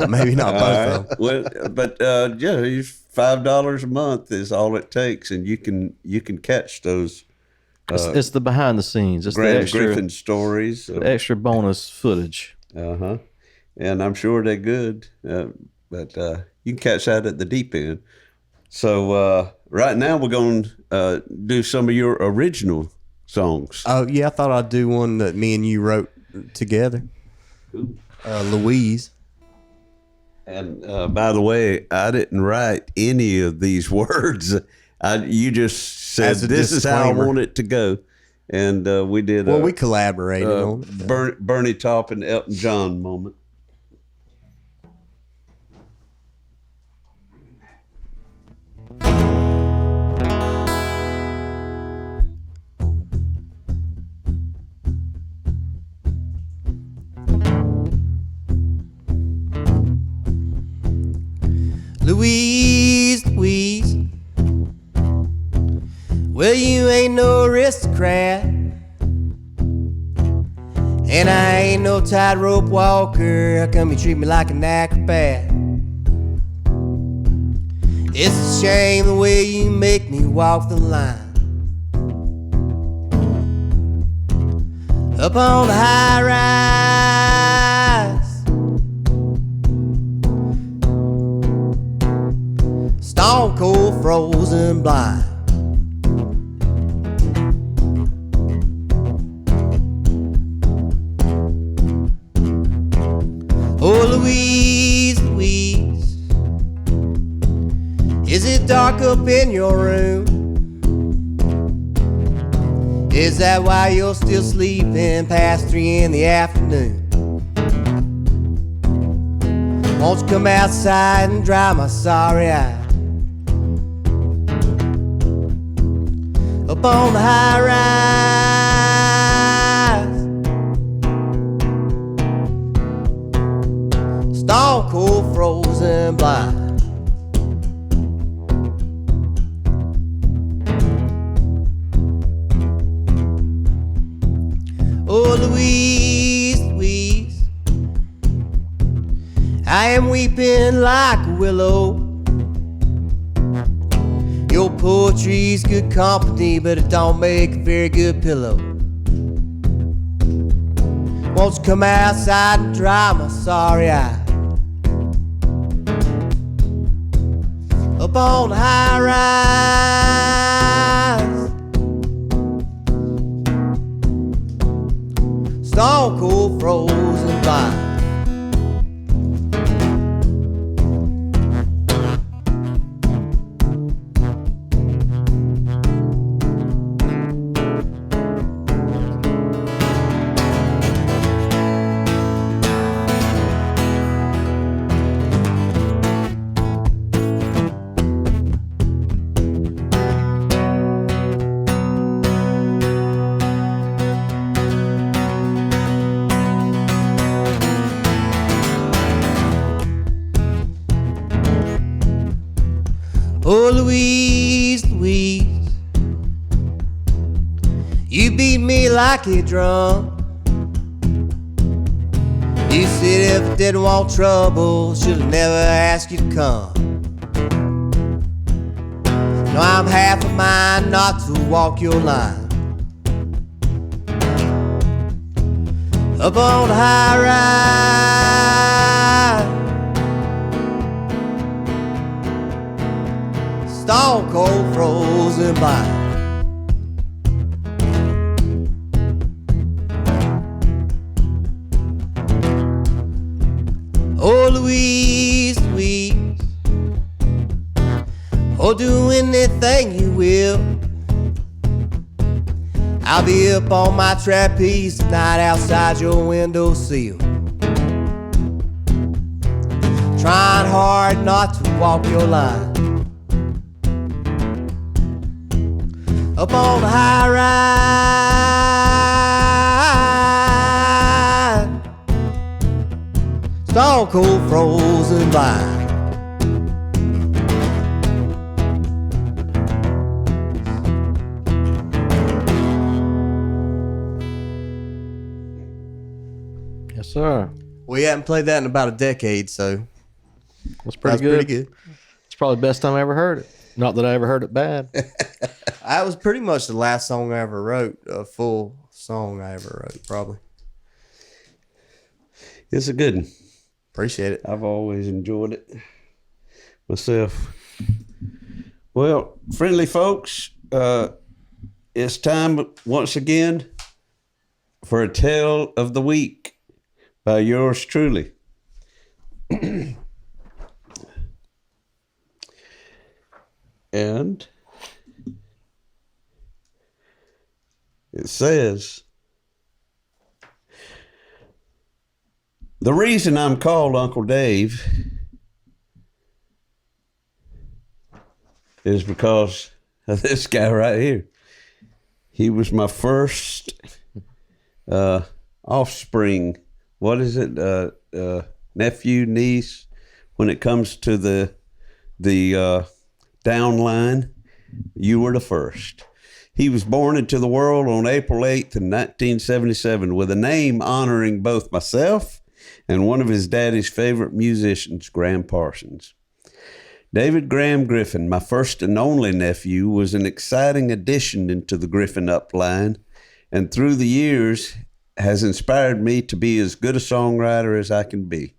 maybe not both of them. Well, but $5 a month is all it takes, and you can catch those. It's the behind the scenes. It's the Graham extra, Griffin stories. the extra bonus footage. And I'm sure they're good, but you can catch that at the deep end. So right now we're going to do some of your original songs. Oh yeah, I thought I'd do one that me and you wrote together. Louise. And by the way, I didn't write any of these words. You just said this is how I want it to go, and we did. Well, we collaborated on it. Bernie Taupin, Elton John moment. Louise, Louise. Well, you ain't no aristocrat, And I ain't no tightrope walker. How come you treat me like an acrobat? It's a shame the way you make me walk the line. Up on the high rise, stone cold frozen blind. Oh, Louise, Louise, is it dark up in your room? Is that why you're still sleeping past 3 in the afternoon? Won't you come outside and dry my sorry eye? Up on the high rise, stone cold frozen blind. Oh, Louise, Louise, I am weeping like a willow. Your poetry's good company, but it don't make a very good pillow. Won't you come outside and dry my sorry eye? Up on the high rise, stone cold frozen blind. Oh, Louise, Louise, you beat me like a drum. You said if I didn't want trouble, should've never asked you to come. No, I'm half a mind not to walk your line. Up on the high rise, stone cold frozen blind. Oh, Louise, Louise, oh, do anything you will. I'll be up on my trapeze tonight outside your windowsill, trying hard not to walk your line. Up on the high rise, stone cold frozen blind. Yes, sir. We haven't played that in about a decade, so That's pretty that's good. pretty good. It's probably the best time I ever heard it. Not that I ever heard it bad. That was pretty much the last song I ever wrote, a full song I ever wrote, probably. It's a good one. Appreciate it. I've always enjoyed it myself. Well, friendly folks, it's time once again for a tale of the week by yours truly. And it says, the reason I'm called Uncle Dave is because of this guy right here. He was my first offspring. What is it? Nephew, niece, when it comes to the downline, you were the first. He was born into the world on April 8th in 1977 with a name honoring both myself and one of his daddy's favorite musicians, Graham Parsons. David Graham Griffin, my first and only nephew, was an exciting addition into the Griffin upline, and through the years has inspired me to be as good a songwriter as I can be.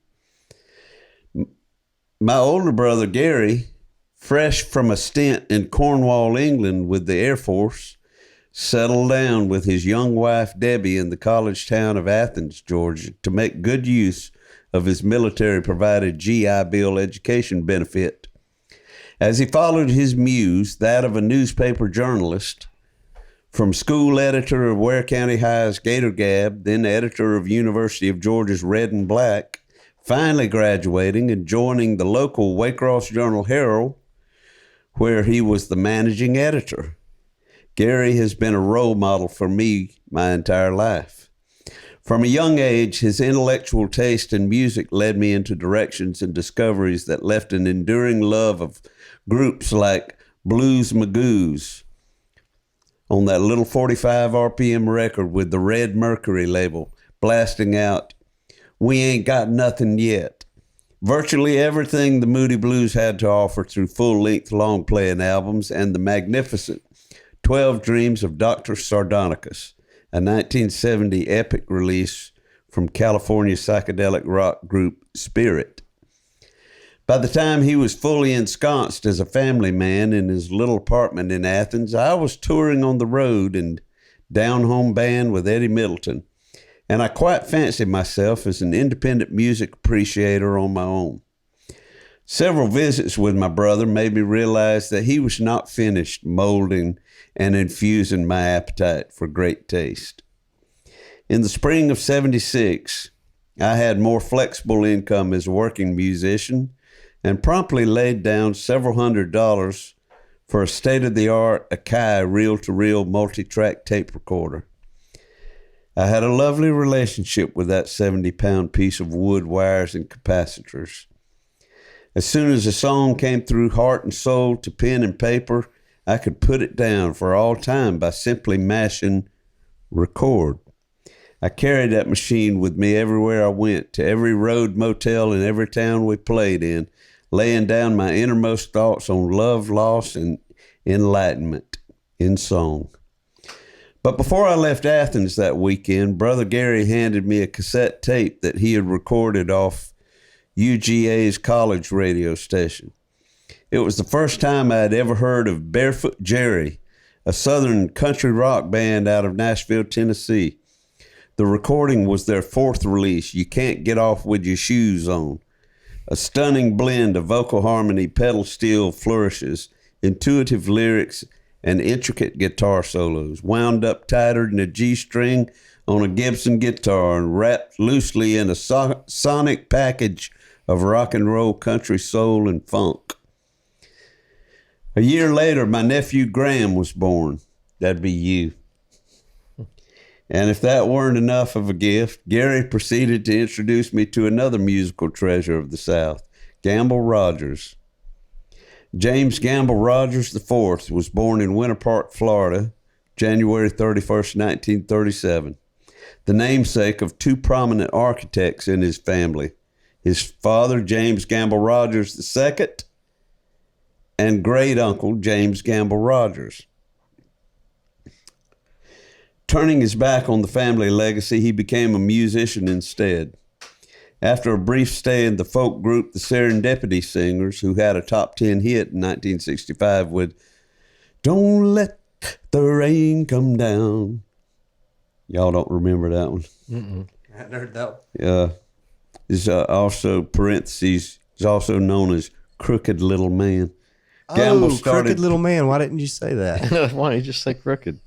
My older brother, Gary, fresh from a stint in Cornwall, England with the Air Force, settled down with his young wife, Debbie, in the college town of Athens, Georgia, to make good use of his military-provided GI Bill education benefit. As he followed his muse, that of a newspaper journalist, from school editor of Ware County High's Gator Gab, then editor of University of Georgia's Red and Black, finally graduating and joining the local Waycross Journal-Herald, where he was the managing editor. Gary has been a role model for me my entire life. From a young age, his intellectual taste in music led me into directions and discoveries that left an enduring love of groups like Blues Magoos on that little 45 RPM record with the Red Mercury label, blasting out, "We Ain't Got Nothing Yet." Virtually everything the Moody Blues had to offer through full-length long-playing albums and the magnificent 12 Dreams of Dr. Sardonicus, a 1970 epic release from California psychedelic rock group Spirit. By the time he was fully ensconced as a family man in his little apartment in Athens, I was touring on the road in down-home band with Eddie Middleton, and I quite fancied myself as an independent music appreciator on my own. Several visits with my brother made me realize that he was not finished molding and infusing my appetite for great taste. In the spring of '76, I had more flexible income as a working musician and promptly laid down several $100s for a state-of-the-art Akai reel-to-reel multi-track tape recorder. I had a lovely relationship with that 70-pound piece of wood, wires, and capacitors. As soon as a song came through heart and soul to pen and paper, I could put it down for all time by simply mashing record. I carried that machine with me everywhere I went, to every road motel in every town we played in, laying down my innermost thoughts on love, loss, and enlightenment in song. But before I left Athens that weekend, Brother Gary handed me a cassette tape that he had recorded off UGA's college radio station. It was the first time I had ever heard of Barefoot Jerry, a southern country rock band out of Nashville, Tennessee. The recording was their fourth release, You Can't Get Off With Your Shoes On. A stunning blend of vocal harmony, pedal steel flourishes, intuitive lyrics, and intricate guitar solos, wound up tighter than a G-string on a Gibson guitar and wrapped loosely in a sonic package of rock and roll, country, soul, and funk. A year later, my nephew Graham was born. That'd be you. And if that weren't enough of a gift, Gary proceeded to introduce me to another musical treasure of the South, Gamble Rogers. James Gamble Rogers IV was born in Winter Park, Florida, January 31st, 1937, the namesake of two prominent architects in his family, his father, James Gamble Rogers II, and great-uncle, James Gamble Rogers. Turning his back on the family legacy, he became a musician instead. After a brief stay in the folk group The Serendipity Singers, who had a top 10 hit in 1965 with Don't Let the Rain Come Down. Y'all don't remember that one? I hadn't heard that one. Yeah. Is also, parentheses, is also known as Crooked Little Man. Crooked Little Man. Why didn't you say that? Why don't you just say crooked?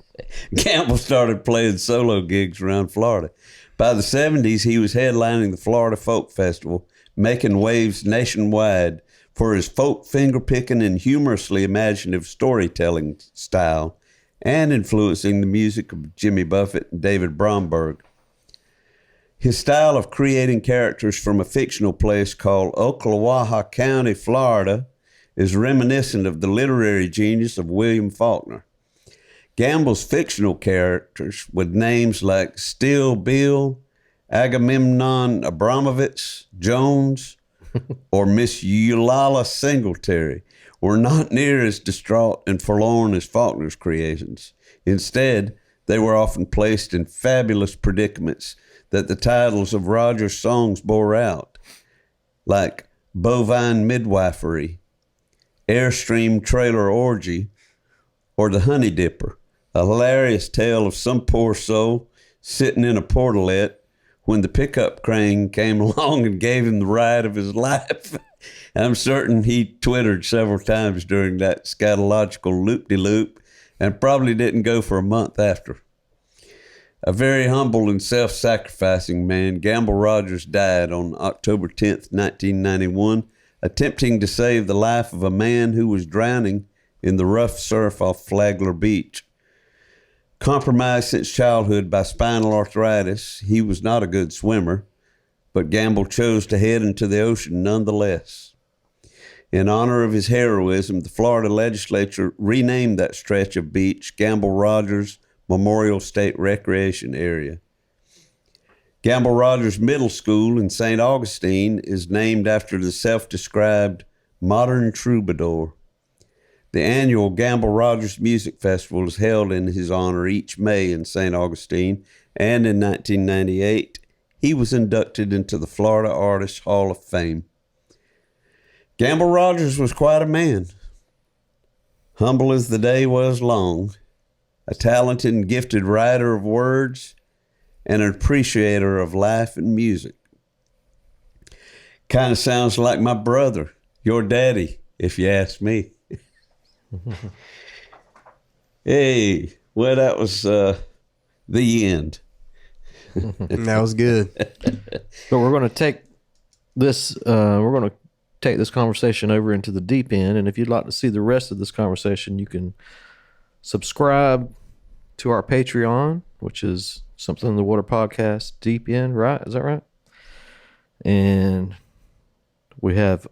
Gamble started playing solo gigs around Florida. By the 70s, he was headlining the Florida Folk Festival, making waves nationwide for his folk finger-picking and humorously imaginative storytelling style, and influencing the music of Jimmy Buffett and David Bromberg. His style of creating characters from a fictional place called Ocklawaha County, Florida, is reminiscent of the literary genius of William Faulkner. Gamble's fictional characters with names like Steel Bill, Agamemnon Abramovich Jones, or Miss Eulala Singletary were not near as distraught and forlorn as Faulkner's creations. Instead, they were often placed in fabulous predicaments that the titles of Rogers' songs bore out, like Bovine Midwifery, Airstream Trailer Orgy, or The Honey Dipper, a hilarious tale of some poor soul sitting in a portalette when the pickup crane came along and gave him the ride of his life. I'm certain he twittered several times during that scatological loop-de-loop and probably didn't go for a month after. A very humble and self-sacrificing man, Gamble Rogers died on October 10th, 1991, attempting to save the life of a man who was drowning in the rough surf off Flagler Beach. Compromised since childhood by spinal arthritis, he was not a good swimmer, but Gamble chose to head into the ocean nonetheless. In honor of his heroism, the Florida legislature renamed that stretch of beach Gamble Rogers Memorial State Recreation Area. Gamble Rogers Middle School in St. Augustine is named after the self-described modern troubadour. The annual Gamble Rogers Music Festival is held in his honor each May in St. Augustine, and in 1998, he was inducted into the Florida Artists Hall of Fame. Gamble Rogers was quite a man, humble as the day was long, a talented and gifted writer of words, and an appreciator of life and music. Kind of sounds like my brother, your daddy, if you ask me. Hey, well, that was the end. That was good. But we're going to take this. We're going to take this conversation over into the deep end, and if you'd like to see the rest of this conversation, you can subscribe to our Patreon, which is Something in the Water Podcast Deep End, right? Is that right? And we have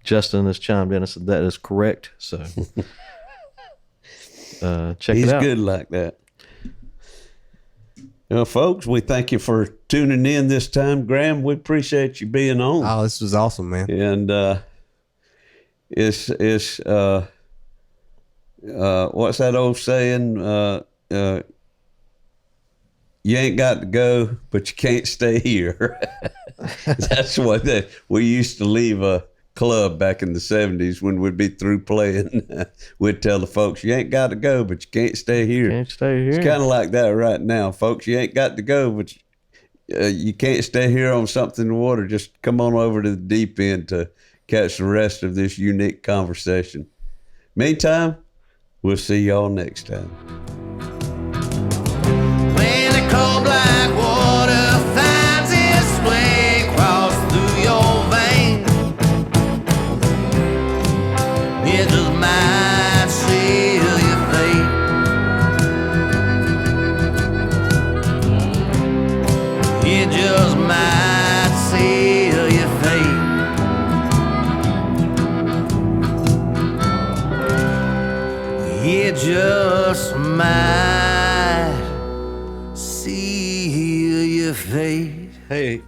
Justin has chimed in and said that is correct. So check it out. He's good like that. Well, folks, we thank you for tuning in this time. Graham, we appreciate you being on. Oh, this was awesome, man. And it's what's that old saying? You ain't got to go, but you can't stay here. That's what we used to leave a club back in the 70s when we'd be through playing. We'd tell the folks, you ain't got to go, but you can't stay here. Can't stay here. It's kind of like that right now, folks. You ain't got to go, but you can't stay here on Something in the Water. Just come on over to the deep end to catch the rest of this unique conversation. Meantime, we'll see y'all next time. When the cold black water finds its way across through your veins, it just might seal your fate. It just might seal your fate. It just might seal your fate. Hey.